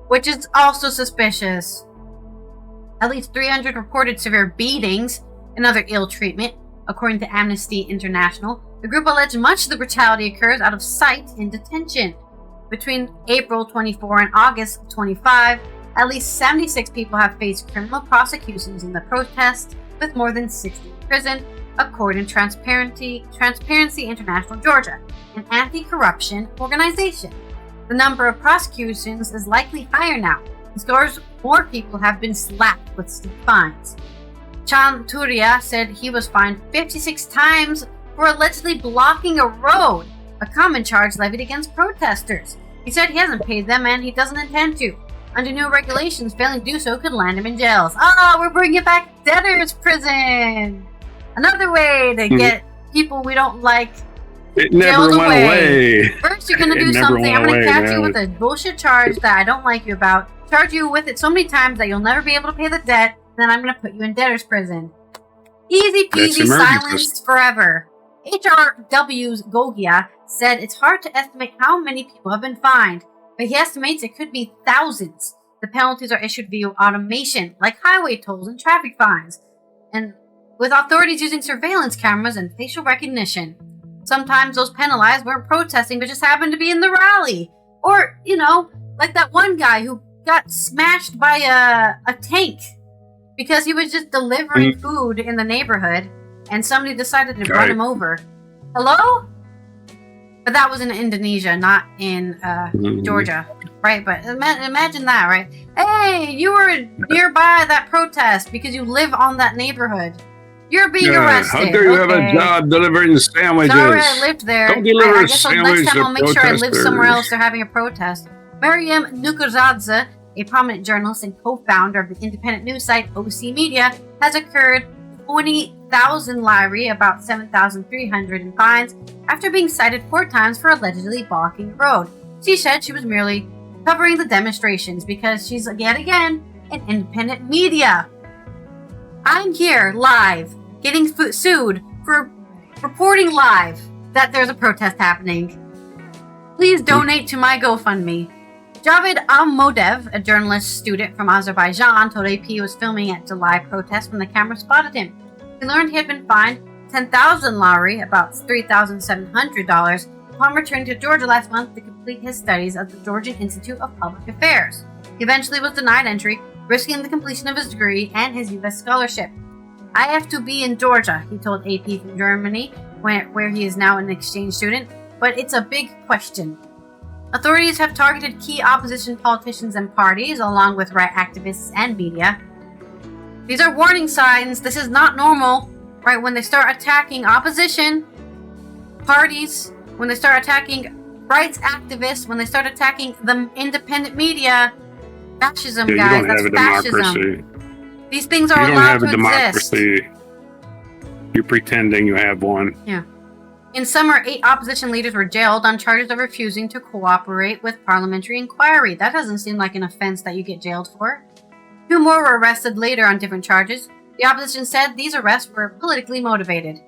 which is also suspicious. At least 300 reported severe beatings and other ill treatment, according to Amnesty International. The group alleged much of the brutality occurs out of sight in detention. Between April 24 and August 25, at least 76 people have faced criminal prosecutions in the protest, with more than 60 in prison. according to Transparency International Georgia, an anti-corruption organization. The number of prosecutions is likely higher now. Scores more people have been slapped with steep fines. Chanturia said he was fined 56 times for allegedly blocking a road, a common charge levied against protesters. He said he hasn't paid them and he doesn't intend to. Under new regulations, failing to do so could land him in jails. We're bringing back debtor's prison! Another way to get people we don't like it never went away. First, you're going to do something. I'm going to catch you with a bullshit charge that I don't like you about. Charge you with it so many times that you'll never be able to pay the debt. Then I'm going to put you in debtor's prison. Easy peasy, silenced forever. HRW's Gogia said it's hard to estimate how many people have been fined, but he estimates it could be thousands. The penalties are issued via automation, like highway tolls and traffic fines, and with authorities using surveillance cameras and facial recognition. Sometimes those penalized weren't protesting, but just happened to be in the rally. Or, like that one guy who got smashed by a tank because he was just delivering food in the neighborhood, and somebody decided to run him over. Hello? But that was in Indonesia, not in Georgia, right? But imagine that, right? Hey, you were nearby that protest because you live on that neighborhood. You're being arrested. How dare you have a job delivering sandwiches? Sorry, I lived there. Don't deliver I guess next time I'll make sure I live somewhere else. They're having a protest. Mariam Nukurzadze, a prominent journalist and co-founder of the independent news site OC Media, has incurred 20,000 lari, about 7,300 in fines, after being cited 4 times for allegedly blocking the road. She said she was merely covering the demonstrations because she's, yet again, an independent media. I'm here, live, getting sued for reporting live that there's a protest happening. Please donate to my GoFundMe. Javed Almodev, a journalist student from Azerbaijan, told AP he was filming at July protest when the camera spotted him. He learned he had been fined 10,000 lari, about $3,700, upon returning to Georgia last month to complete his studies at the Georgian Institute of Public Affairs. He eventually was denied entry, risking the completion of his degree and his U.S. scholarship. I have to be in Georgia, he told AP from Germany, where he is now an exchange student, but it's a big question. Authorities have targeted key opposition politicians and parties, along with right activists and media. These are warning signs. This is not normal, right? When they start attacking opposition parties, when they start attacking rights activists, when they start attacking the independent media, fascism, guys. That's fascism. These things are allowed to exist. You don't have a democracy. You're pretending you have one. Yeah. In summer, 8 opposition leaders were jailed on charges of refusing to cooperate with parliamentary inquiry. That doesn't seem like an offense that you get jailed for. 2 more were arrested later on different charges. The opposition said these arrests were politically motivated.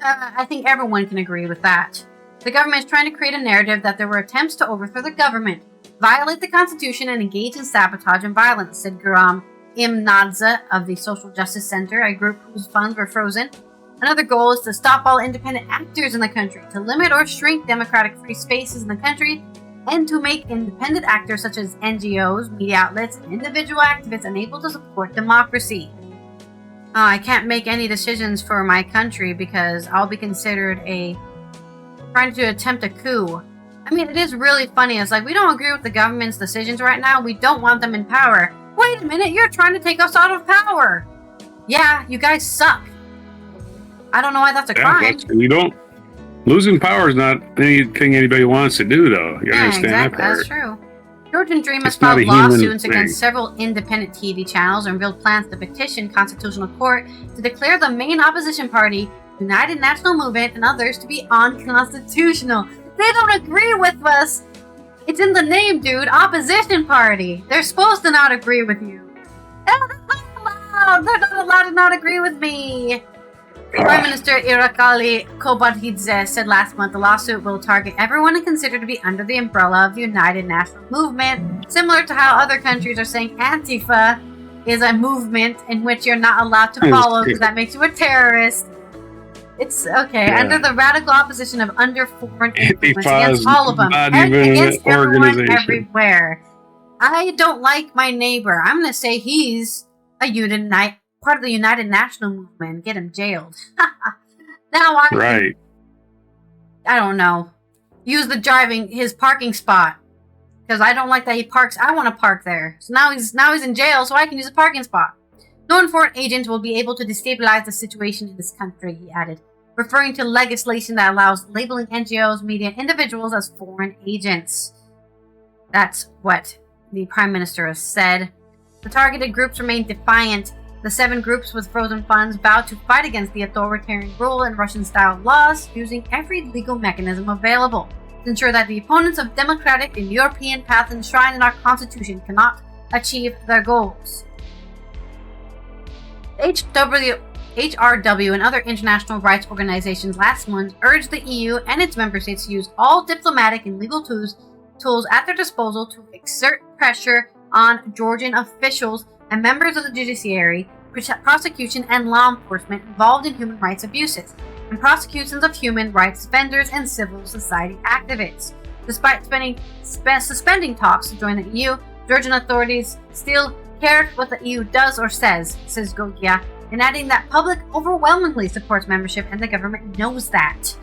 I think everyone can agree with that. The government is trying to create a narrative that there were attempts to overthrow the government, violate the Constitution, and engage in sabotage and violence, said Guram Imnadze of the Social Justice Center, a group whose funds were frozen. Another goal is to stop all independent actors in the country, to limit or shrink democratic free spaces in the country, and to make independent actors such as NGOs, media outlets, and individual activists unable to support democracy. I can't make any decisions for my country because I'll be considered trying to attempt a coup. I mean, it is really funny. It's like, we don't agree with the government's decisions right now. We don't want them in power. Wait a minute, you're trying to take us out of power. Yeah, you guys suck. I don't know why that's a crime. You don't. Losing power is not anything anybody wants to do, though. You understand exactly. that part. That's true. Georgian Dream has filed lawsuits against several independent TV channels and revealed plans to petition Constitutional Court to declare the main opposition party, United National Movement, and others to be unconstitutional. They don't agree with us. It's in the name, dude. Opposition party. They're supposed to not agree with you. They're not allowed to not agree with me. Prime Minister Irakali Kobardidze said last month the lawsuit will target everyone considered to be under the umbrella of the United National Movement, similar to how other countries are saying Antifa is a movement in which you're not allowed to follow because that makes you a terrorist. It's okay. Yeah. Under the radical opposition of under foreign influence against all of them, against everyone everywhere. I don't like my neighbor. I'm going to say he's a part of the United National movement and get him jailed. Now Right. I don't know. Use his parking spot. Because I don't like that he parks. I want to park there. So now he's in jail, so I can use a parking spot. No foreign agent will be able to destabilize the situation in this country, he added, referring to legislation that allows labeling NGOs, media, and individuals as foreign agents. That's what the Prime Minister has said. The targeted groups remain defiant. The 7 groups with frozen funds vowed to fight against the authoritarian rule and Russian-style laws using every legal mechanism available to ensure that the opponents of democratic and European paths enshrined in our Constitution cannot achieve their goals. HRW and other international rights organizations last month urged the EU and its member states to use all diplomatic and legal tools at their disposal to exert pressure on Georgian officials and members of the judiciary, prosecution, and law enforcement involved in human rights abuses, and prosecutions of human rights defenders and civil society activists. Despite suspending talks to join the EU, Georgian authorities still care what the EU does or says Gogia, and adding that public overwhelmingly supports membership and the government knows that.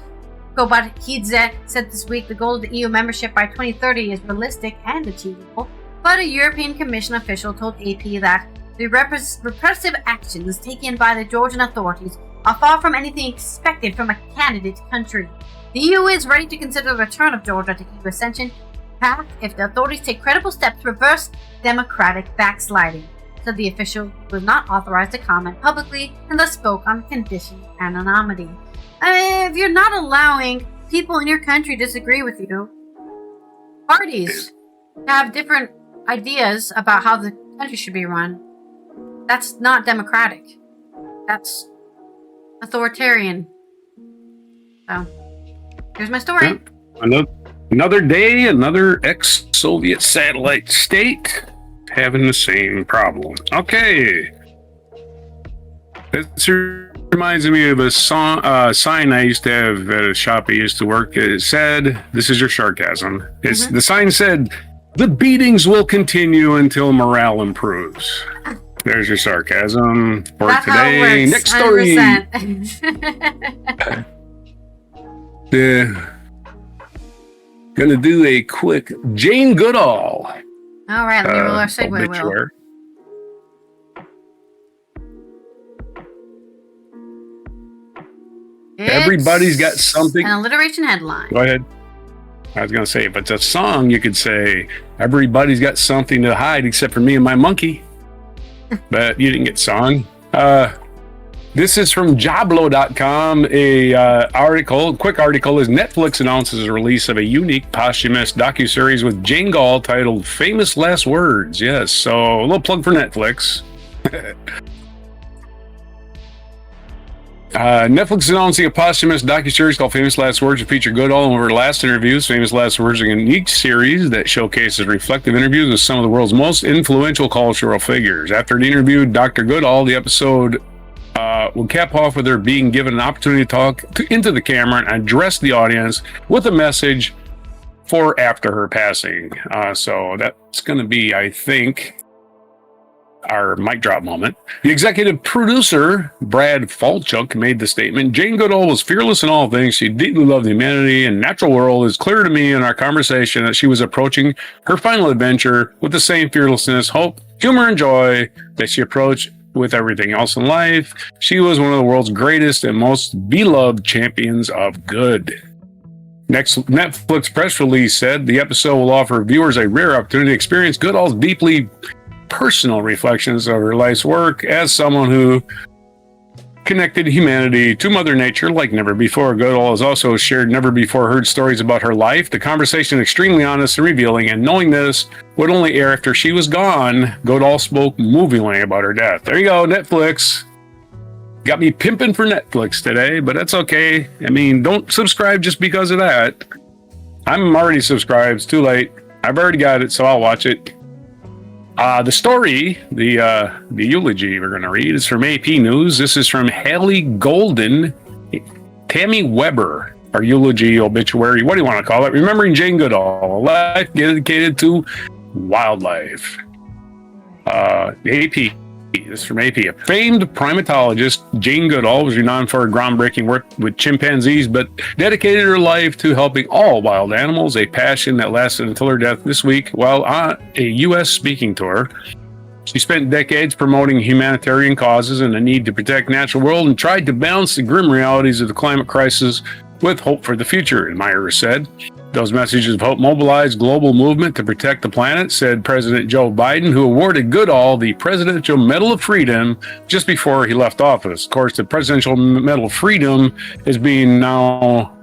Kobakidze said this week the goal of the EU membership by 2030 is realistic and achievable, but a European Commission official told AP that the repressive actions taken by the Georgian authorities are far from anything expected from a candidate country. The EU is ready to consider the return of Georgia to EU ascension path if the authorities take credible steps to reverse democratic backsliding, said the official, who was not authorized to comment publicly and thus spoke on condition anonymity. If you're not allowing people in your country to disagree with you, parties have different ideas about how the country should be run. That's not democratic. That's authoritarian. So, here's my story. Yep. Another day, another ex-Soviet satellite state having the same problem. Okay. This reminds me of a sign I used to have at a shop I used to work. It said, this is your sarcasm. The sign said, the beatings will continue until morale improves. There's your sarcasm for That's today. How it works. Next story. Gonna do a quick Jane Goodall. All right, let me roll our segue wheel. Everybody's got something. An alliteration headline. Go ahead. I was gonna say, if it's a song, you could say, everybody's got something to hide except for me and my monkey. But you didn't get song. This is from Joblo.com. Quick article is Netflix announces the release of a unique posthumous docuseries with Jane Goodall titled Famous Last Words. Yes, so a little plug for Netflix. Netflix is announcing a posthumous docuseries called Famous Last Words to feature Goodall over her last interviews. Famous Last Words is a unique series that showcases reflective interviews with some of the world's most influential cultural figures. After the interview with Dr. Goodall, the episode will cap off with her being given an opportunity to talk into the camera and address the audience with a message for after her passing. So that's going to be, I think, our mic drop moment. The executive producer, Brad Falchuk, made the statement, Jane Goodall was fearless in all things. She deeply loved humanity and natural world. It's clear to me in our conversation that she was approaching her final adventure with the same fearlessness, hope, humor, and joy that she approached with everything else in life. She was one of the world's greatest and most beloved champions of good. Next, Netflix press release said the episode will offer viewers a rare opportunity to experience Goodall's deeply personal reflections of her life's work as someone who connected humanity to Mother Nature like never before. Goodall has also shared never before heard stories about her life. The conversation extremely honest and revealing, and knowing this would only air after she was gone, Goodall spoke movingly about her death. There you go, Netflix. Got me pimping for Netflix today, but that's okay. I mean, don't subscribe just because of that. I'm already subscribed. It's too late. I've already got it, so I'll watch it. The story, the eulogy we're going to read is from AP News. This is from Hallie Golden, Tammy Weber, our eulogy, obituary, what do you want to call it? Remembering Jane Goodall, a life dedicated to wildlife. AP This is from AP. A famed primatologist, Jane Goodall, was renowned for her groundbreaking work with chimpanzees, but dedicated her life to helping all wild animals, a passion that lasted until her death this week while on a U.S. speaking tour. She spent decades promoting humanitarian causes and the need to protect the natural world and tried to balance the grim realities of the climate crisis with hope for the future, admirers said. Those messages of hope mobilized global movement to protect the planet, said President Joe Biden, who awarded Goodall the Presidential Medal of Freedom just before he left office. Of course, the Presidential Medal of Freedom is being now,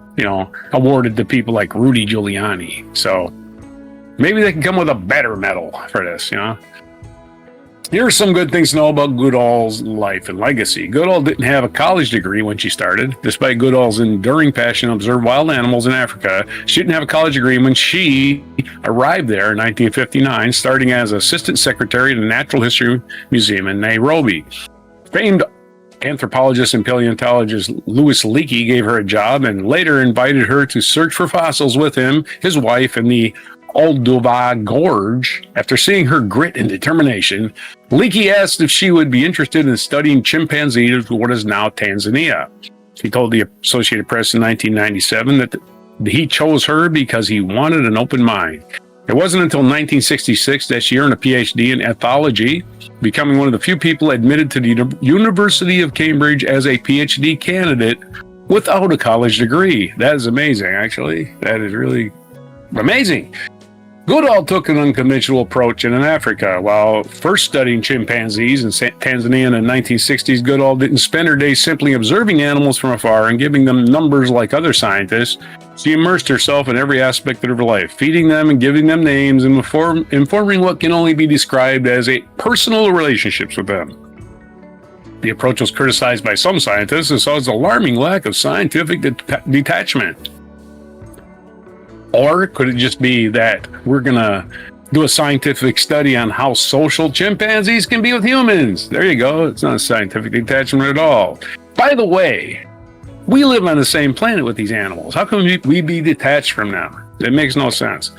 awarded to people like Rudy Giuliani. So maybe they can come with a better medal for this, Here are some good things to know about Goodall's life and legacy. Goodall didn't have a college degree when she started. Despite Goodall's enduring passion to observe wild animals in Africa, she didn't have a college degree when she arrived there in 1959, starting as assistant secretary at the Natural History Museum in Nairobi. Famed anthropologist and paleontologist Louis Leakey gave her a job and later invited her to search for fossils with him, his wife, and the Olduvai Gorge. After seeing her grit and determination, Leakey asked if she would be interested in studying chimpanzees in what is now Tanzania. He told the Associated Press in 1997 that he chose her because he wanted an open mind. It wasn't until 1966 that she earned a PhD in ethology, becoming one of the few people admitted to the University of Cambridge as a PhD candidate without a college degree. That is amazing, actually. That is really amazing. Goodall took an unconventional approach in Africa. While first studying chimpanzees in Tanzania in the 1960s, Goodall didn't spend her days simply observing animals from afar and giving them numbers like other scientists. She immersed herself in every aspect of her life, feeding them and giving them names and informing what can only be described as a personal relationships with them. The approach was criticized by some scientists and saw its alarming lack of scientific detachment. Or could it just be that we're going to do a scientific study on how social chimpanzees can be with humans? There you go. It's not a scientific detachment at all. By the way, we live on the same planet with these animals. How can we be detached from them? It makes no sense.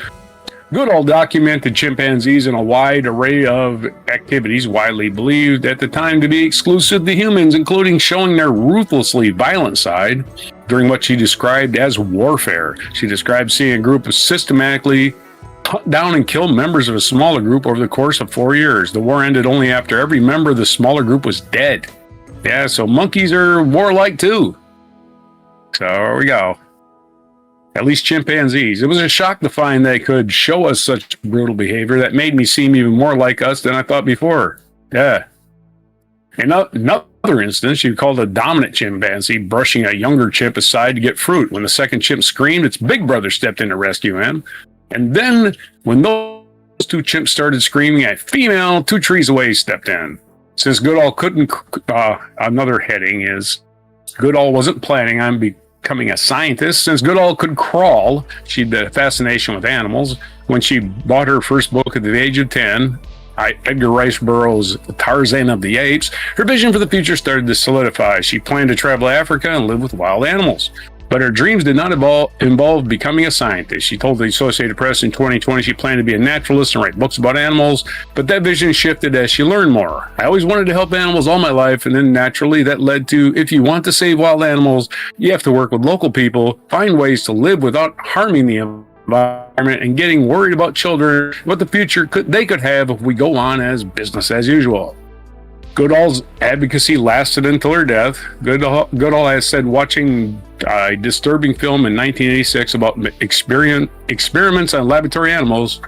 Goodall documented chimpanzees in a wide array of activities widely believed at the time to be exclusive to humans, including showing their ruthlessly violent side during what she described as warfare. She described seeing a group systematically hunt down and kill members of a smaller group over the course of 4 years. The war ended only after every member of the smaller group was dead. Yeah, so monkeys are warlike too. So there we go. At least chimpanzees. It was a shock to find they could show us such brutal behavior that made me seem even more like us than I thought before. Yeah. In another instance, she called a dominant chimpanzee brushing a younger chimp aside to get fruit. When the second chimp screamed, its big brother stepped in to rescue him. And then when those two chimps started screaming, a female 2 trees away stepped in. Since Goodall couldn't, another heading is Goodall wasn't planning on becoming a scientist. Since Goodall could crawl, she had a fascination with animals. When she bought her first book at the age of 10, Edgar Rice Burroughs' Tarzan of the Apes, her vision for the future started to solidify. She planned to travel to Africa and live with wild animals. But her dreams did not involve becoming a scientist. She told the Associated Press in 2020 she planned to be a naturalist and write books about animals, but that vision shifted as she learned more. I always wanted to help animals all my life, and then naturally that led to, if you want to save wild animals, you have to work with local people, find ways to live without harming the environment, and getting worried about children, what the future they could have if we go on as business as usual. Goodall's advocacy lasted until her death. Goodall has said watching a disturbing film in 1986 about experiments on laboratory animals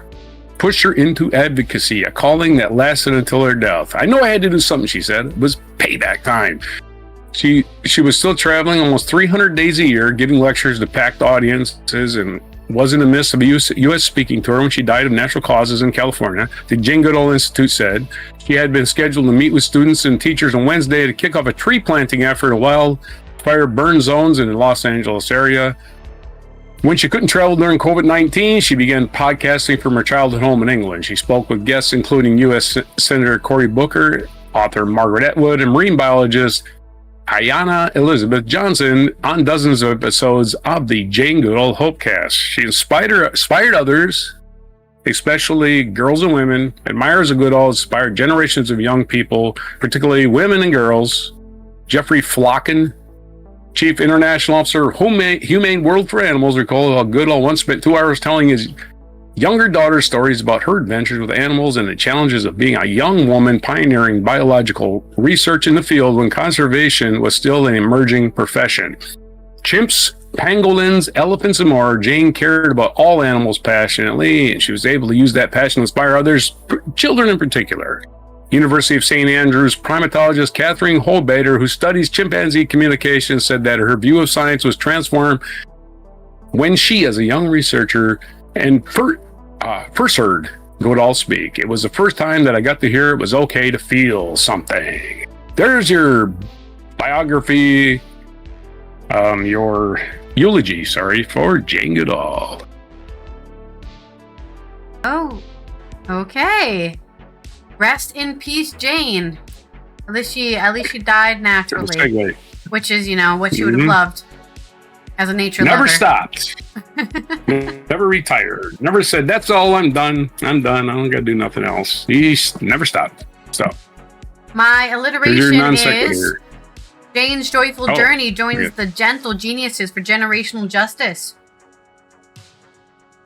pushed her into advocacy, a calling that lasted until her death. I know I had to do something, she said. It was payback time. She was still traveling almost 300 days a year, giving lectures to packed audiences, and was in the midst of a U.S. speaking tour when she died of natural causes in California. The Jane Goodall Institute said she had been scheduled to meet with students and teachers on Wednesday to kick off a tree planting effort in wildfire burn zones in the Los Angeles area. When she couldn't travel during COVID-19, she began podcasting from her childhood home in England. She spoke with guests including U.S. Senator Cory Booker, author Margaret Atwood, and marine biologist Ayanna Elizabeth Johnson on dozens of episodes of the Jane Goodall Hopecast. She inspired others especially girls and women. Admirers of Goodall inspired generations of young people, particularly women and girls. Jeffrey Flocken, Chief International Officer of Humane World for Animals, recalled how Goodall once spent 2 hours telling his younger daughter stories about her adventures with animals and the challenges of being a young woman pioneering biological research in the field when conservation was still an emerging profession. Chimps, pangolins, elephants, and more, Jane cared about all animals passionately, and she was able to use that passion to inspire others, children in particular. University of St. Andrews primatologist Catherine Holbader, who studies chimpanzee communication, said that her view of science was transformed when she, as a young researcher, first heard Goodall speak. It was the first time that I got to hear it was okay to feel something. There's your biography, your eulogy, for Jane Goodall. Oh, okay. Rest in peace, Jane. At least she died naturally, which is, what she would have loved as a nature lover. Never stopped. Never retired. Never said, that's all, I'm done. I don't got to do nothing else. He never stopped. So, my alliteration is Jane's joyful journey joins the gentle geniuses for generational justice.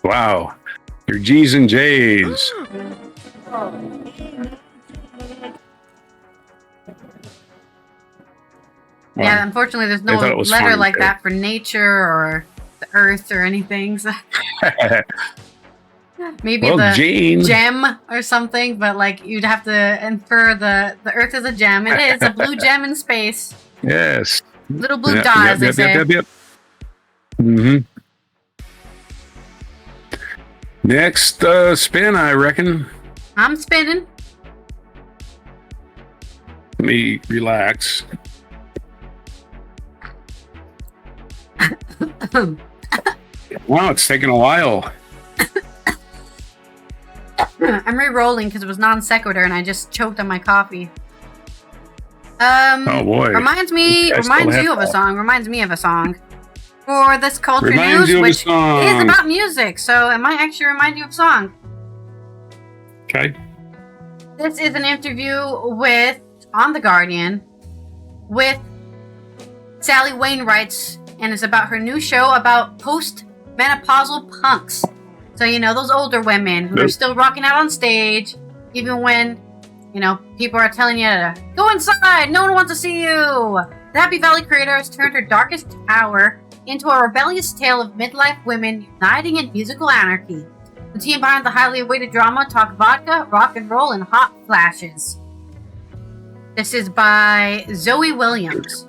Wow. Your G's and J's. Yeah, unfortunately, there's no letter like that for nature or the earth or anything. So maybe the Jane. Gem or something, but you'd have to infer the earth is a gem. It is a blue gem in space. Yes. Little blue dot, as they say. Mm-hmm. Next spin, I reckon. I'm spinning. Let me relax. Wow, it's taking a while. I'm re-rolling because it was non sequitur and I just choked on my coffee. Oh boy. Reminds me of a song for this culture news, which is about music, so it might actually remind you of a song. Okay. This is an interview on The Guardian with Sally Wainwright, and it's about her new show about post-menopausal punks. So, those older women who are still rocking out on stage, even when, people are telling you to go inside, no one wants to see you. The Happy Valley creator has turned her darkest hour into a rebellious tale of midlife women uniting in musical anarchy. The team behind the highly awaited drama talk vodka, rock and roll, and hot flashes. This is by Zoe Williams.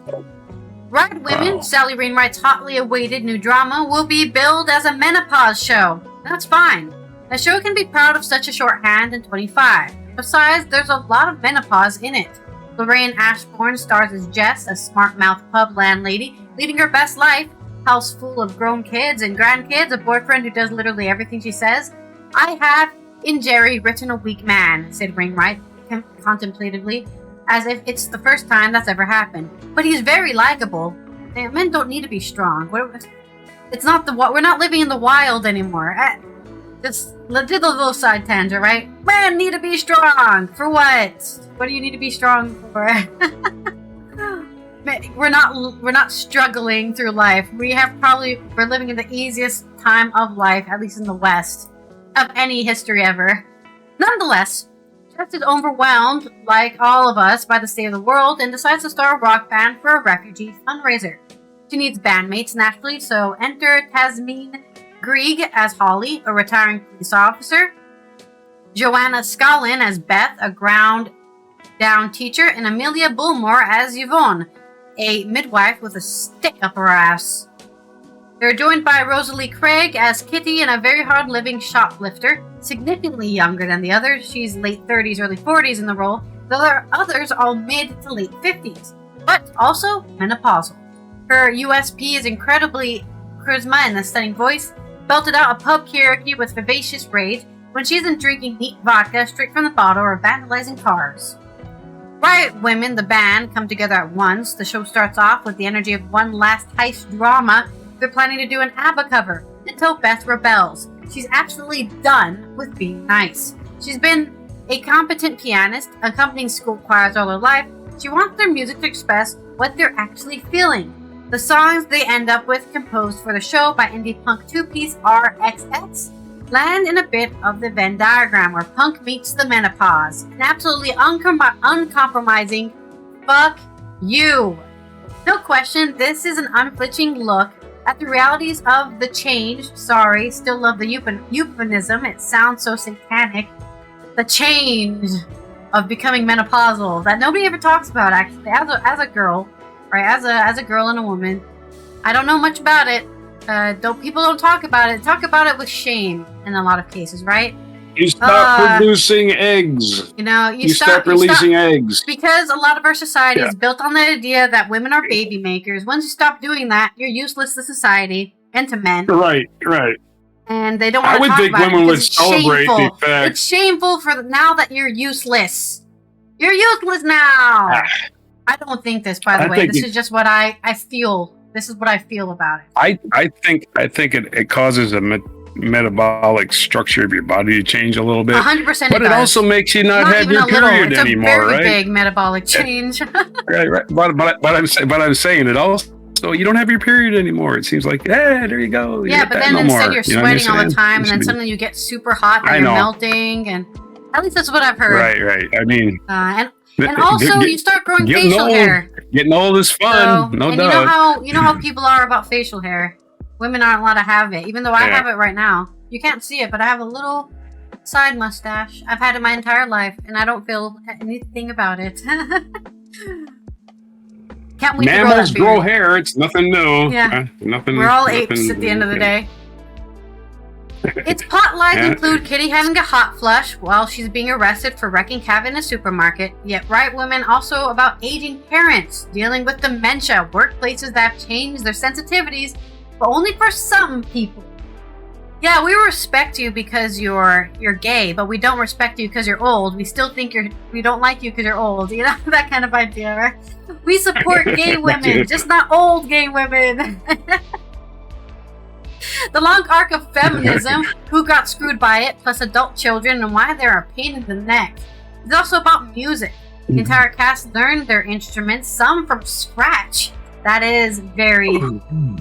Ride Women, Sally Wainwright's hotly awaited new drama, will be billed as a menopause show. That's fine. The show can be proud of such a shorthand in 25. Besides, there's a lot of menopause in it. Lorraine Ashbourne stars as Jess, a smart-mouthed pub landlady, leading her best life, house full of grown kids and grandkids, a boyfriend who does literally everything she says. I have, in Jerry, written a weak man, said Wainwright contemplatively, as if it's the first time that's ever happened. But he's very likable. Men don't need to be strong. It's not we're not living in the wild anymore. Just did a little side tangent, right? Men need to be strong. For what? What do you need to be strong for? We're not struggling through life. We're living in the easiest time of life, at least in the West, of any history ever. Nonetheless, Jess is overwhelmed, like all of us, by the state of the world and decides to start a rock band for a refugee fundraiser. She needs bandmates naturally, so enter Tasmeen Grieg as Holly, a retiring police officer, Joanna Scollin as Beth, a ground-down teacher, and Amelia Bullmore as Yvonne, a midwife with a stick up her ass. They're joined by Rosalie Craig as Kitty and a very hard-living shoplifter, significantly younger than the others. She's late 30s, early 40s in the role, though the others all mid to late 50s, but also menopausal. Her USP is incredibly charisma and a stunning voice, belted out a pub karaoke with vivacious rage when she isn't drinking neat vodka straight from the bottle or vandalizing cars. Riot Women, the band, come together at once. The show starts off with the energy of one last heist drama. They're planning to do an ABBA cover until Beth rebels. She's absolutely done with being nice. She's been a competent pianist, accompanying school choirs all her life. She wants their music to express what they're actually feeling. The songs they end up with, composed for the show by indie punk two-piece RXX, land in a bit of the Venn diagram where punk meets the menopause. An absolutely uncompromising fuck you. No question, this is an unflinching look at the realities of the change. Sorry, still love the euphemism. It sounds so satanic. The change of becoming menopausal that nobody ever talks about, actually, as a girl, right? As a girl and a woman. I don't know much about it. People don't talk about it. Talk about it with shame in a lot of cases, right? You stop producing eggs. You stop releasing eggs. Because a lot of our society is built on the idea that women are baby makers. Once you stop doing that, you're useless to society and to men. Right. And they don't want to talk about it. I would think women would celebrate the fact. It's shameful for now that you're useless. You're useless now. I don't think this, by the way. This is just what I feel. This is what I feel about it. I think it causes a metabolic structure of your body to change a little bit. 100%. But it also makes you not have your period anymore, right? It's a very big metabolic change. right. But I'm saying it also. So you don't have your period anymore. It seems like, there you go. Yeah, but then instead you're sweating all the time, and then suddenly you get super hot and you're melting, and at least that's what I've heard. Right. I mean, and also you start growing facial hair. Getting old is fun, no doubt. You know how people are about facial hair. Women aren't allowed to have it, even though I have it right now. You can't see it, but I have a little side mustache. I've had it my entire life, and I don't feel anything about it. Can't wait Mammals grow hair. It's nothing new. Yeah. Nothing. We're all apes at the end of the day. Its plot lines include Kitty having a hot flush while she's being arrested for wrecking havoc in a supermarket. Yet right women also about aging parents, dealing with dementia, workplaces that have changed their sensitivities, but only for some people. Yeah, we respect you because you're gay, but we don't respect you because you're old. We still think we don't like you because you're old. You know, that kind of idea, right? We support gay women, just not old gay women. The long arc of feminism, who got screwed by it, plus adult children, and why they're a pain in the neck. It's also about music. The entire cast learned their instruments, some from scratch. That is very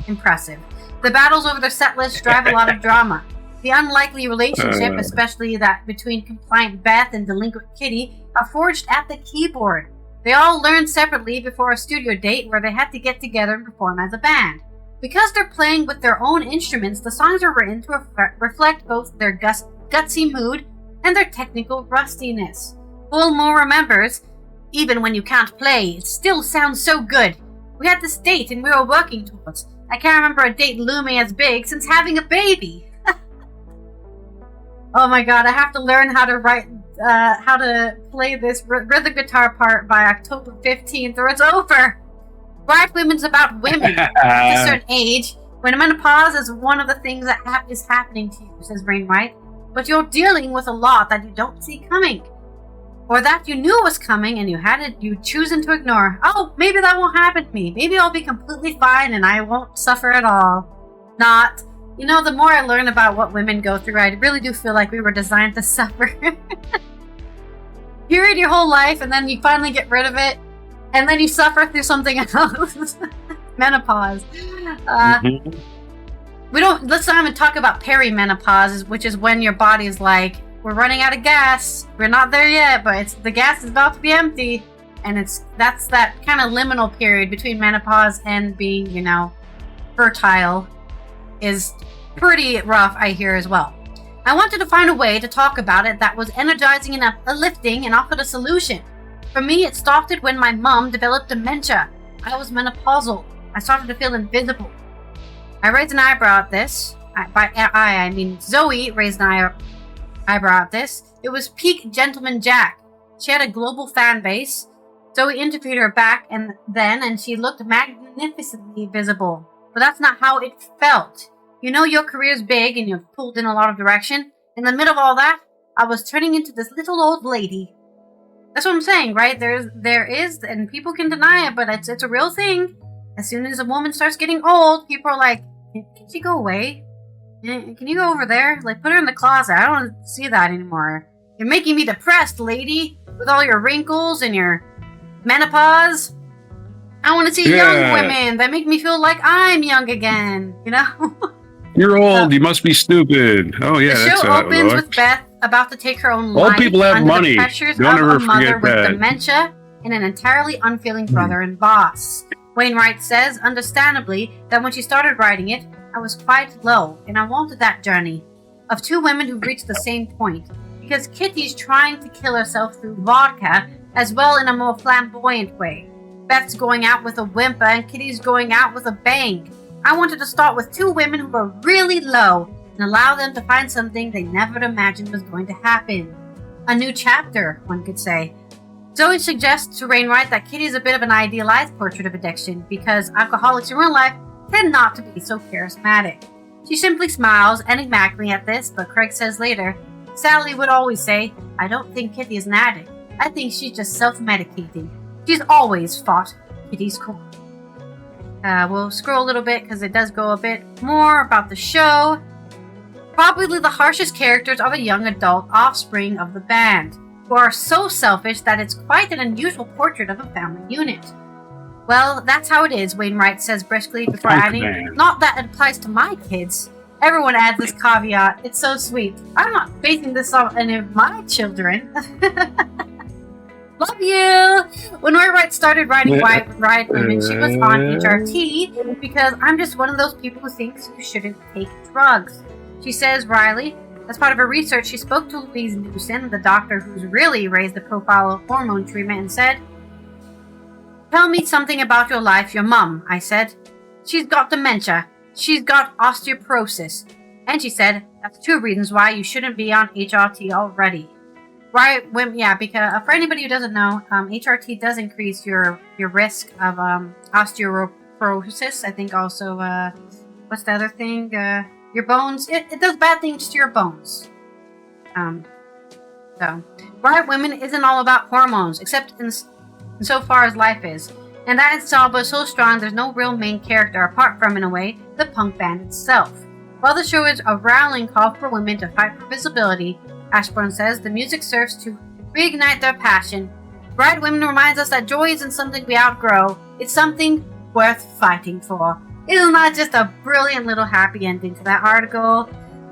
impressive. The battles over their set list drive a lot of drama. The unlikely relationship, especially that between compliant Beth and delinquent Kitty, are forged at the keyboard. They all learned separately before a studio date where they had to get together and perform as a band. Because they're playing with their own instruments, the songs are written to reflect both their gutsy mood and their technical rustiness. Bullmore remembers, even when you can't play, it still sounds so good. We had this date and we were working towards. I can't remember a date looming as big since having a baby. Oh my god, I have to learn how to play this rhythm guitar part by October 15th or it's over. Black Women's about women at a certain age. When menopause is one of the things that is happening to you, says Brainwright, but you're dealing with a lot that you don't see coming. Or that you knew was coming and you choosing to ignore. Oh, maybe that won't happen to me. Maybe I'll be completely fine and I won't suffer at all. Not. You know, the more I learn about what women go through, I really do feel like we were designed to suffer. You read your whole life and then you finally get rid of it. And then you suffer through something else. Menopause. Let's not even talk about perimenopause, which is when your body is like, we're running out of gas. We're not there yet, but the gas is about to be empty. And that's that kind of liminal period between menopause and being, fertile is pretty rough, I hear as well. I wanted to find a way to talk about it that was energizing and uplifting and offered a solution. For me, it started when my mom developed dementia. I was menopausal. I started to feel invisible. I raised an eyebrow at this. I mean Zoe raised an eyebrow at this. It was peak Gentleman Jack. She had a global fan base. Zoe interviewed her back and she looked magnificently visible. But that's not how it felt. You know your career's big and you've pulled in a lot of direction. In the middle of all that, I was turning into this little old lady. That's what I'm saying, right? There is, and people can deny it, but it's a real thing. As soon as a woman starts getting old, people are like, can she go away? Can you go over there? Like, put her in the closet. I don't want to see that anymore. You're making me depressed, lady, with all your wrinkles and your menopause. I want to see young women that make me feel like I'm young again, you know? You're old. You must be stupid. Oh, yeah. The show opens with Beth about to take her own life. Old people have money. The pressures Don't of ever a mother forget with that. dementia and an entirely unfeeling brother and boss. Wainwright says, understandably, that when she started writing it, I was quite low, and I wanted that journey of two women who reached the same point, because Kitty's trying to kill herself through vodka, as well in a more flamboyant way. Beth's going out with a whimper, and Kitty's going out with a bang. I wanted to start with two women who were really low, and allow them to find something they never imagined was going to happen. A new chapter, one could say. Zoe suggests to Wainwright that Kitty is a bit of an idealized portrait of addiction, because alcoholics in real life tend not to be so charismatic. She simply smiles enigmatically at this, but Craig says later, Sally would always say, I don't think Kitty is an addict. I think she's just self-medicating. She's always fought Kitty's corner. We'll scroll a little bit because it does go a bit more about the show. Probably the harshest characters are the young adult offspring of the band, who are so selfish that it's quite an unusual portrait of a family unit. Well, that's how it is, Wainwright says briskly before adding, not that it applies to my kids. Everyone adds this caveat. It's so sweet. I'm not basing this on any of my children. Love you! When Wainwright started writing Riot Women, she was on HRT because I'm just one of those people who thinks you shouldn't take drugs. She says, Riley, as part of her research, she spoke to Louise Newson, the doctor who's really raised the profile of hormone treatment, and said, Tell me something about your life, your mum, I said. She's got dementia. She's got osteoporosis. And she said, that's two reasons why you shouldn't be on HRT already. Right, because for anybody who doesn't know, HRT does increase your risk of osteoporosis. I think also, what's the other thing? Your bones. It does bad things to your bones. So, Riot Women isn't all about hormones, except in so far as life is. And that itself was so strong there's no real main character apart from, in a way, the punk band itself. While the show is a rallying call for women to fight for visibility, Ashbourne says the music serves to reignite their passion. Riot Women reminds us that joy isn't something we outgrow, it's something worth fighting for. Isn't that just a brilliant little happy ending to that article?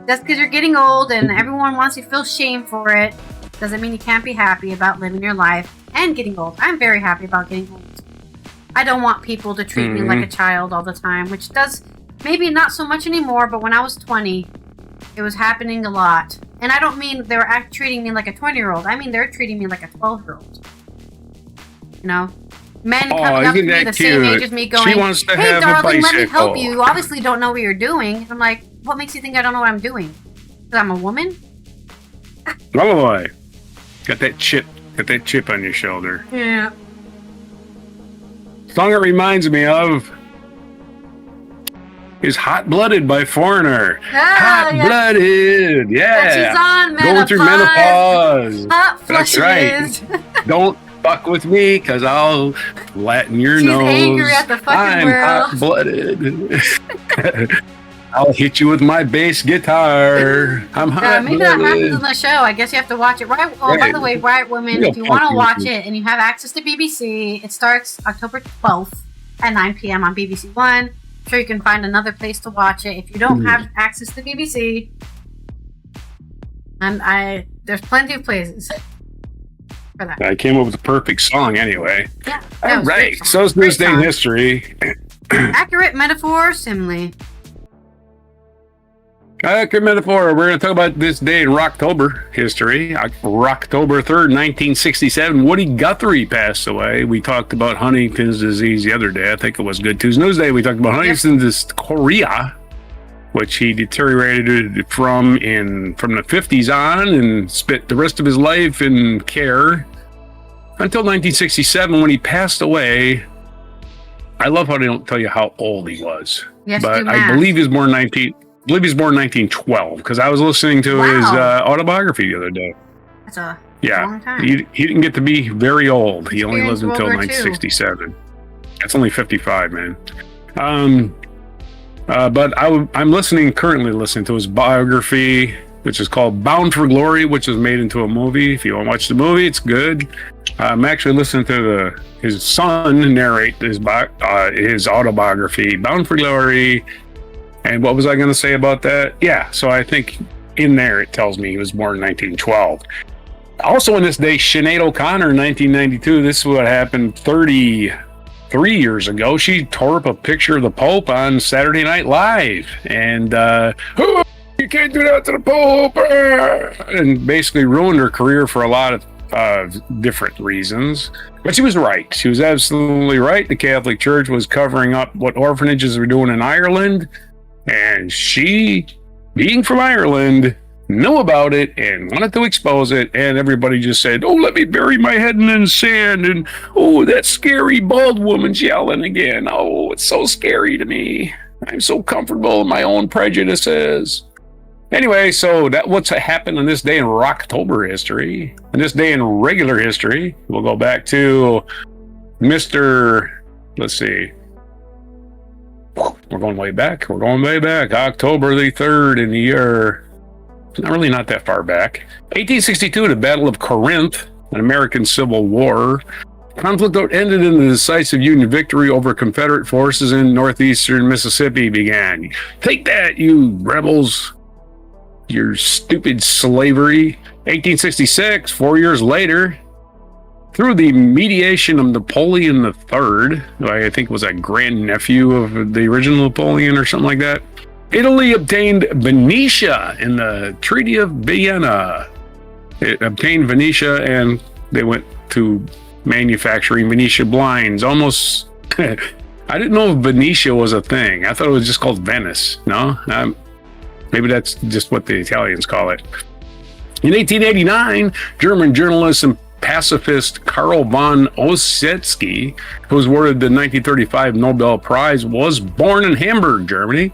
Just because you're getting old and everyone wants you to feel shame for it, doesn't mean you can't be happy about living your life and getting old. I'm very happy about getting old. I don't want people to treat me like a child all the time, which does maybe not so much anymore, but when I was 20, it was happening a lot. And I don't mean they were treating me like a 20-year-old. I mean they're treating me like a 12-year-old. You know? Men coming up to me the same age as me going, hey darling, let me help you. You obviously don't know what you're doing. I'm like, what makes you think I don't know what I'm doing? Because I'm a woman? Oh boy. Got that chip on your shoulder. Yeah. Song it reminds me of is Hot Blooded by Foreigner. Hot Blooded, yeah. She's on menopause. Going through menopause. Hot That's right. Don't fuck with me, because I'll flatten your nose. She's angry at the fucking world. I'm hot blooded. I'll hit you with my bass guitar. I'm hot maybe that happens on the show. I guess you have to watch it. Right. Oh, by the way, Riot Women, if you want to watch it and you have access to BBC, it starts October 12th at 9 p.m. on BBC One. I'm sure you can find another place to watch it. If you don't have access to BBC, there's plenty of places for that. I came up with the perfect song anyway. Yeah. All right. So it's Newsday in history. Accurate metaphor, simile. Accurate metaphor. We're going to talk about this day in Rocktober history. October 3rd, 1967, Woody Guthrie passed away. We talked about Huntington's disease the other day. I think it was Good Tuesday. We talked about Huntington's chorea, which he deteriorated from the 50s on and spent the rest of his life in care until 1967 when he passed away. I love how they don't tell you how old he was. Yes, but I believe he was born 1912 because I was listening to his autobiography the other day. That's a long time. He didn't get to be very old. He only lived until 1967. That's only 55, man. But I'm currently listening to his biography, which is called Bound for Glory, which is made into a movie. If you want to watch the movie, it's good. I'm actually listening to his son narrate his autobiography, Bound for Glory. And what was I going to say about that? Yeah, so I think in there it tells me he was born in 1912. Also on this day, Sinead O'Connor in 1992, this is what happened 33 years ago. She tore up a picture of the Pope on Saturday Night Live. And, oh, you can't do that to the Pope! And basically ruined her career for a lot of different reasons. But she was right. She was absolutely right. The Catholic Church was covering up what orphanages were doing in Ireland. And she, being from Ireland, knew about it and wanted to expose it, and everybody just said, oh, let me bury my head in the sand, and oh, that scary bald woman's yelling again. Oh, it's so scary to me. I'm so comfortable in my own prejudices. Anyway, so that's what's happened on this day in Rocktober history. On this day in regular history, we'll go back to let's see. We're going way back. October the 3rd in the year... not that far back. 1862, the Battle of Corinth, an American Civil War. Conflict ended in the decisive Union victory over Confederate forces in northeastern Mississippi began. Take that, you rebels! Your stupid slavery. 1866, 4 years later, through the mediation of Napoleon III, who I think was a grandnephew of the original Napoleon or something like that, Italy obtained Venetia in the Treaty of Vienna. It obtained Venetia, and they went to manufacturing Venetia blinds. Almost, I didn't know Venetia was a thing. I thought it was just called Venice. No? Maybe that's just what the Italians call it. In 1889, German journalist and pacifist Karl von Ossietzky, who was awarded the 1935 Nobel Prize, was born in Hamburg, Germany.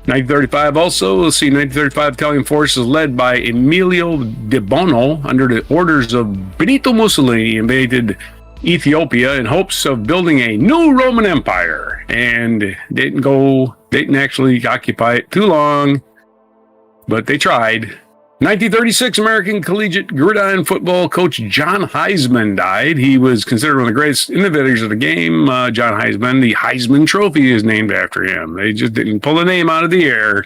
1935 also, 1935 Italian forces led by Emilio de Bono under the orders of Benito Mussolini invaded Ethiopia in hopes of building a new Roman Empire, and didn't actually occupy it too long, but they tried. 1936, American collegiate gridiron football coach John Heisman died. He was considered one of the greatest innovators of the game. John Heisman, the Heisman Trophy is named after him. They just didn't pull the name out of the air.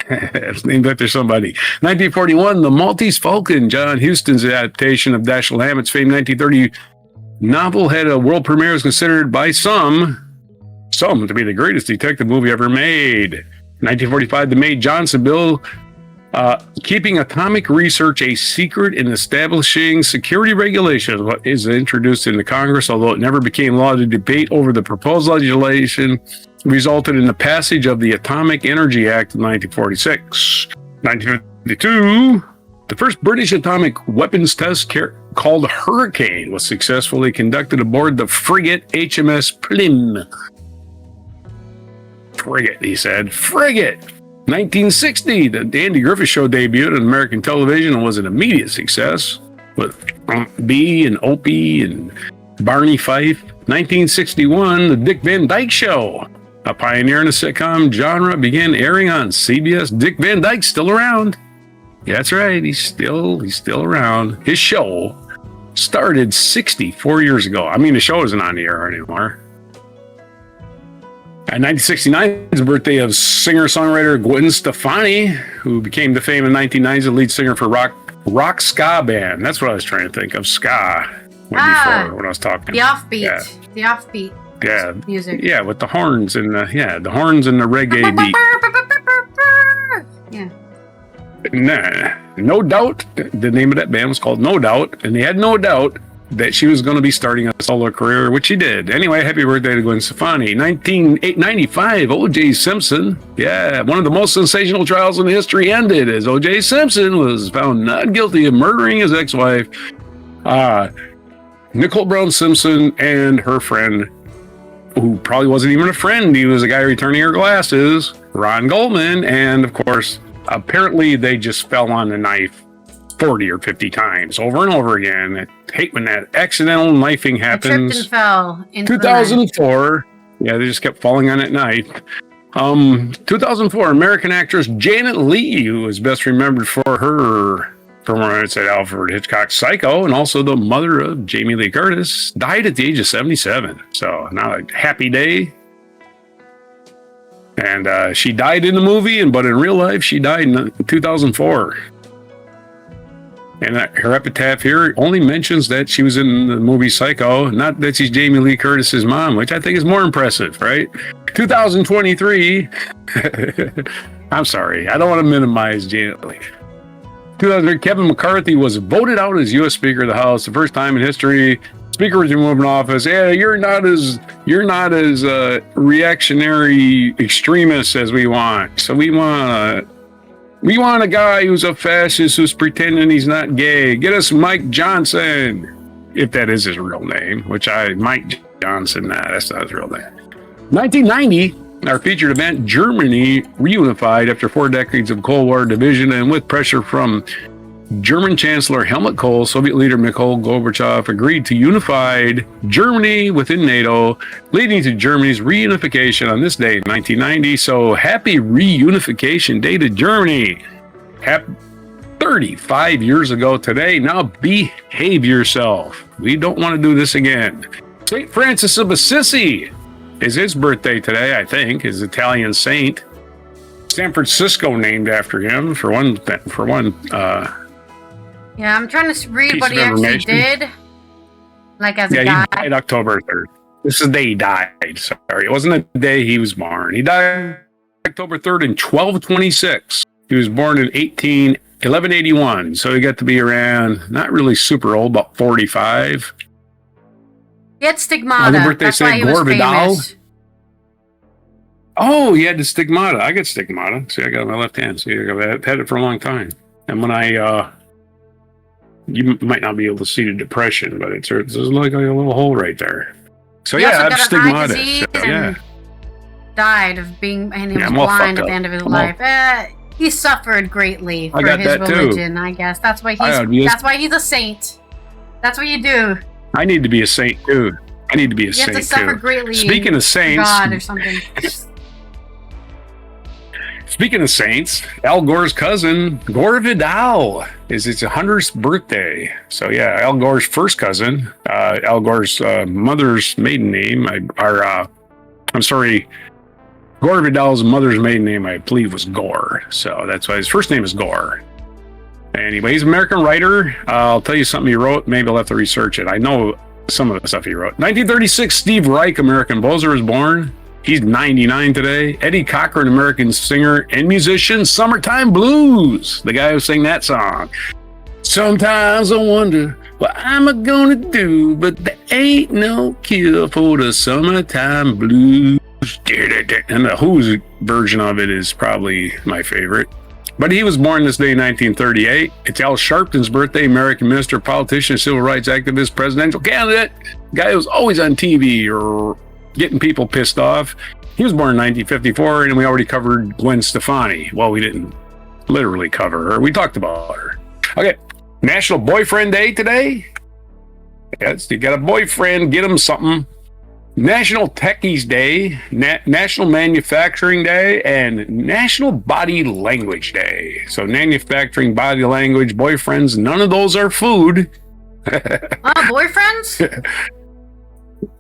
It's named after somebody. 1941, The Maltese Falcon, John Huston's adaptation of Dashiell Hammett's famed 1930 novel, had a world premiere. Was considered by some to be the greatest detective movie ever made. 1945, the May Johnson Bill, keeping atomic research a secret and establishing security regulations, what is introduced into Congress, although it never became law. The debate over the proposed legislation resulted in the passage of the Atomic Energy Act of 1946. 1952, the first British atomic weapons test called Hurricane was successfully conducted aboard the frigate HMS Plymouth. Frigate, he said. Frigate! 1960, the Andy Griffith Show debuted on American television and was an immediate success with B and Opie and Barney Fife. 1961, the Dick Van Dyke Show, a pioneer in the sitcom genre, began airing on CBS. Dick Van Dyke's still around. Yeah, that's right, he's still around. His show started 64 years ago. I mean, the show isn't on the air anymore. In 1969 is the birthday of singer-songwriter Gwen Stefani, who became the fame in the 1990s, the lead singer for rock ska band. That's what I was trying to think of, ska, before when I was talking. The offbeat. Yeah. The offbeat. Yeah. Music. Yeah, with the horns and the reggae beat. Yeah. No Doubt. The name of that band was called No Doubt, and they had no doubt that she was going to be starting a solo career, which she did. Anyway, happy birthday to Gwen Stefani. 1995, O.J. Simpson. Yeah, one of the most sensational trials in history ended as O.J. Simpson was found not guilty of murdering his ex-wife, Nicole Brown Simpson, and her friend, who probably wasn't even a friend. He was a guy returning her glasses, Ron Goldman. And of course, apparently they just fell on the knife 40 or 50 times over and over again. I hate when that accidental knifing happens. I tripped and fell into 2004. Yeah, they just kept falling on that knife. 2004 American actress Janet Leigh, who is best remembered for her performance at Alfred Hitchcock's Psycho, and also the mother of Jamie Lee Curtis, died at the age of 77. So not a happy day. And she died in the movie, but in real life, she died in 2004. And her epitaph here only mentions that she was in the movie Psycho, not that she's Jamie Lee Curtis's mom, which I think is more impressive, right? 2023. I'm sorry, I don't want to minimize Janet Leigh. 2003, Kevin McCarthy was voted out as U.S. Speaker of the House, the first time in history. Speaker was removed from office. Yeah, you're not as reactionary extremist as we want. So we want a guy who's a fascist who's pretending he's not gay. Get us Mike Johnson, if that is his real name. Mike Johnson. Nah, that's not his real name. 1990. Our featured event, Germany reunified after 4 decades of Cold War division, and with pressure from German Chancellor Helmut Kohl, Soviet leader Mikhail Gorbachev agreed to unified Germany within NATO, leading to Germany's reunification on this day in 1990. So happy reunification day to Germany. 35 years ago today. Now behave yourself. We don't want to do this again. St. Francis of Assisi is his birthday today, I think, his Italian saint. San Francisco named after him for one. Yeah, I'm trying to read what he actually did. Like as a guy. He died October 3rd. This is the day he died. Sorry, it wasn't the day he was born. He died October 3rd in 1226. He was born in 1181. So he got to be around, not really super old, about 45. He had stigmata. That's why he was famous. Oh, he had the stigmata. I got stigmata. See, I got it on my left hand. See, I've had it for a long time. And when you might not be able to see the depression, but there's like a little hole right there. So yeah, I have stigmata. So, died of being, and he was blind at the end of his life. He suffered greatly for his religion, too. I guess. That's why he's a saint. That's what you do. I need to be a saint too. You have to suffer greatly. Speaking of saints, God or something. Speaking of saints, Al Gore's cousin, Gore Vidal, is its 100th birthday. So yeah, Al Gore's first cousin, Al Gore's mother's maiden name, Gore Vidal's mother's maiden name, I believe, was Gore. So that's why his first name is Gore. Anyway, he's an American writer. I'll tell you something he wrote. Maybe I'll have to research it. I know some of the stuff he wrote. 1936, Steve Reich, American composer, was born. He's 99 today. Eddie Cochran, American singer and musician, Summertime Blues, the guy who sang that song. Sometimes I wonder what I'm gonna do, but there ain't no cure for the summertime blues. And the Who's version of it is probably my favorite. But he was born this day in 1938. It's Al Sharpton's birthday, American minister, politician, civil rights activist, presidential candidate. Guy who was always on TV or getting people pissed off. He was born in 1954, and we already covered Gwen Stefani. Well, we didn't literally cover her. We talked about her. Okay, National Boyfriend Day today. Yes, you got a boyfriend, get him something. National Techies Day, National Manufacturing Day, and National Body Language Day. So manufacturing, body language, boyfriends, none of those are food. Boyfriends?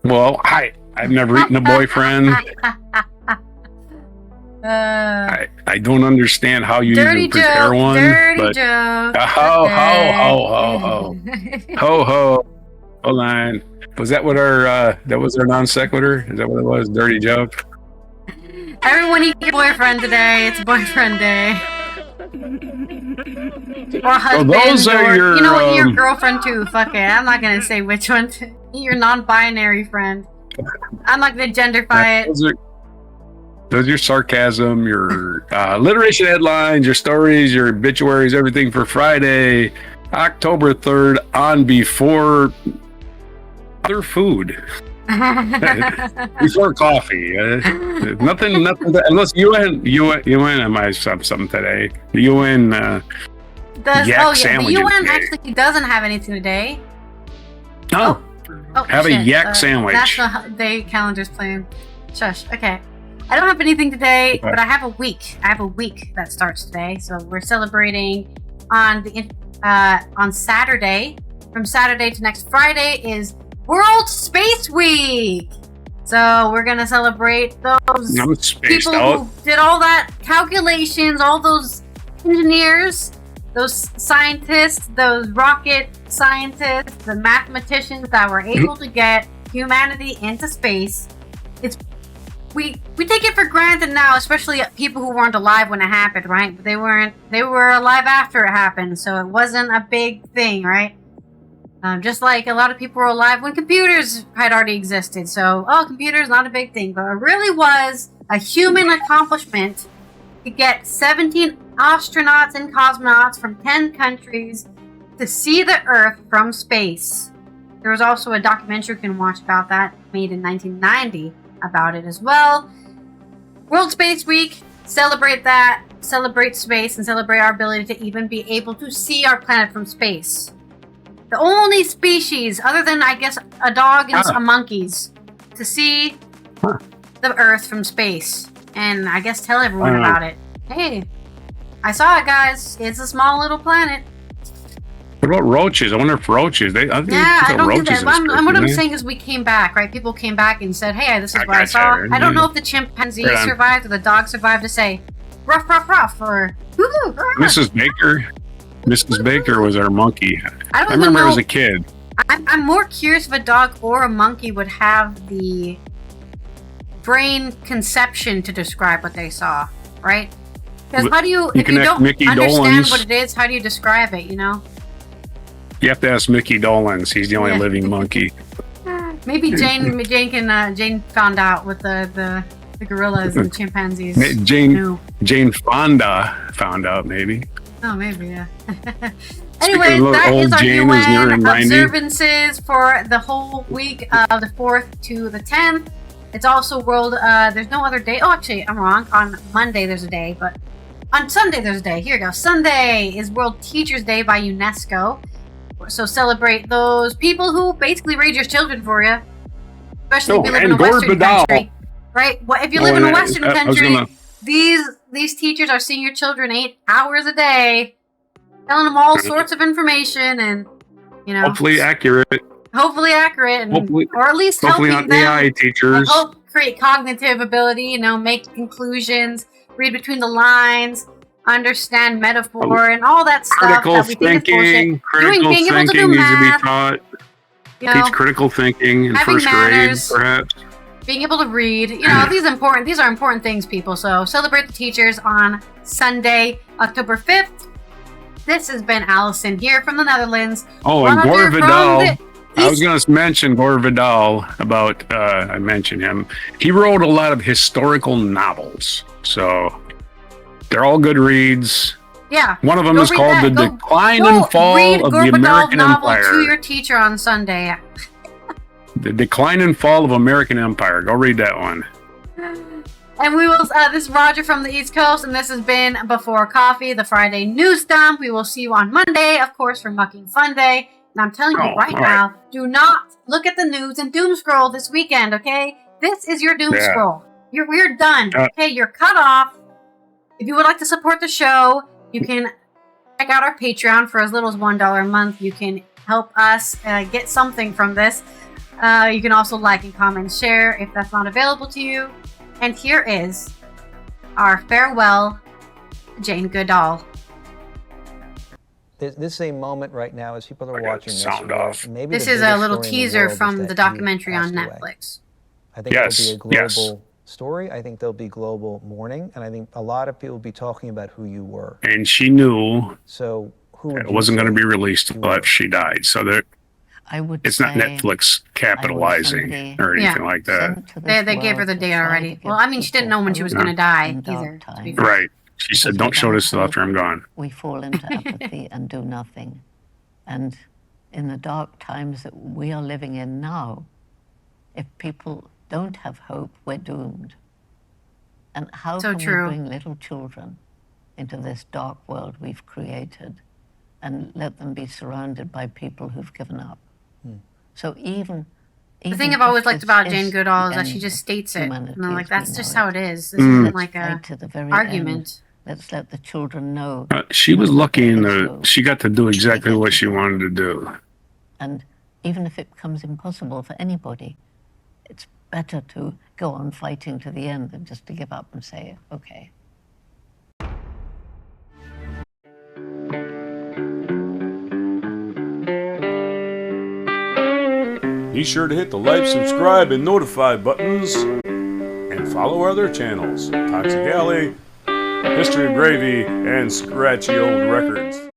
Well, I've never eaten a boyfriend. I don't understand how you even prepare one. Dirty joke. Ho. Hold on. Was that what that was our non sequitur? Is that what it was? Dirty joke? Everyone eat your boyfriend today. It's boyfriend day. Or husband. Well, those are your girlfriend too. Fuck it. I'm not going to say which one. Eat your non-binary friend. I'm not going to genderfy it. Those are your sarcasm, your alliteration headlines, your stories, your obituaries, everything for Friday, October 3rd on before other food. Before coffee. Nothing, unless UN, I might have something today. The UN the UN actually doesn't have anything today. Have a yak sandwich. National Day calendar's playing. Shush. Okay. I don't have anything today, Okay. but I have a week. I have a week that starts today. So we're celebrating on Saturday. From Saturday to next Friday is World Space Week. So we're gonna celebrate those I'm spaced people out. who did all that calculations, all those engineers, those scientists, those rocket scientists, the mathematicians that were able to get humanity into space. We take it for granted now, especially people who weren't alive when it happened, right? But they were alive after it happened, so it wasn't a big thing, right? Just like a lot of people were alive when computers had already existed. So, computers, not a big thing. But it really was a human accomplishment to get 17 astronauts and cosmonauts from 10 countries to see the Earth from space. There was also a documentary you can watch about that, made in 1990, about it as well. World Space Week, celebrate that, celebrate space, and celebrate our ability to even be able to see our planet from space. The only species, other than, I guess, a dog and some monkeys, to see the Earth from space. And I guess tell everyone about it. Hey, I saw it, guys. It's a small little planet. What about roaches? I wonder if roaches. I don't do that. What I'm saying is we came back, right? People came back and said, hey, this is what I saw. I don't know if the chimpanzee survived or the dog survived to say, ruff, ruff, ruff, or woo-hoo, Mrs. Baker was our monkey. I remember as a kid. I'm more curious if a dog or a monkey would have the brain conception to describe what they saw, right? Because how do you if you don't understand what it is, how do you describe it, you know? You have to ask Mickey Dolenz. He's the only living monkey. Maybe Jane found out with the gorillas and the chimpanzees. Jane Fonda found out, maybe. Oh, maybe, yeah. Anyway, that is our UN observances for the whole week of the 4th to the 10th. It's also World, there's no other day. Oh, actually, I'm wrong. On Monday there's a day, but on Sunday there's a day. Here we go. Sunday is World Teachers Day by UNESCO. So celebrate those people who basically raise your children for you. Especially if you live in a Western country. Right? Well, if you live in a Western country, these teachers are seeing your children 8 hours a day, telling them all sorts of information, and hopefully accurate, and, or at least helping them. AI teachers. Help create cognitive ability. Make conclusions, read between the lines, understand metaphor, and all that stuff. Critical thinking. Critical thinking needs to be taught. Teach critical thinking in first grade, perhaps. Being able to read, these are important things, people. So celebrate the teachers on Sunday, October 5th. This has been Allison here from the Netherlands. Oh, and Gore Vidal. I was going to mention Gore Vidal about, I mentioned him. He wrote a lot of historical novels. So they're all good reads. Yeah. One of them is called The Decline and Fall of the American Empire. To your teacher on Sunday. The Decline and Fall of American Empire. Go read that one. And we will, this is Roger from the East Coast, and this has been Before Coffee, the Friday news dump. We will see you on Monday, of course, for Mucking Fun Day. And I'm telling you right now, do not look at the news and doom scroll this weekend, okay? This is your doom scroll. We're done, okay? You're cut off. If you would like to support the show, you can check out our Patreon for as little as $1 a month. You can help us get something from this. You can also like and comment and share if that's not available to you. And here is our farewell, Jane Goodall. This is a moment right now as people are watching this. Sound off. Maybe this is a little teaser from the documentary on Netflix. I think it'll be a global story. I think there'll be global mourning, and I think a lot of people will be talking about who you were. And she knew so who it wasn't going to be released until after she died. So that it's not Netflix capitalizing or anything like that. They gave her the date already. Well, I mean, she didn't know when she was going to die either. Right. She said, don't show this till after I'm gone. We fall into apathy and do nothing. And in the dark times that we are living in now, if people don't have hope, we're doomed. And how can we bring little children into this dark world we've created and let them be surrounded by people who've given up? So even The thing I've always liked about Jane Goodall is that she just states it. And I'm like, that's just how it is. This isn't like a argument. Let's let the children know. She was lucky in that she got to do exactly what she wanted to do. And even if it becomes impossible for anybody, it's better to go on fighting to the end than just to give up and say, okay. Be sure to hit the like, subscribe, and notify buttons, and follow our other channels, Toxic Alley, History of Gravy, and Scratchy Old Records.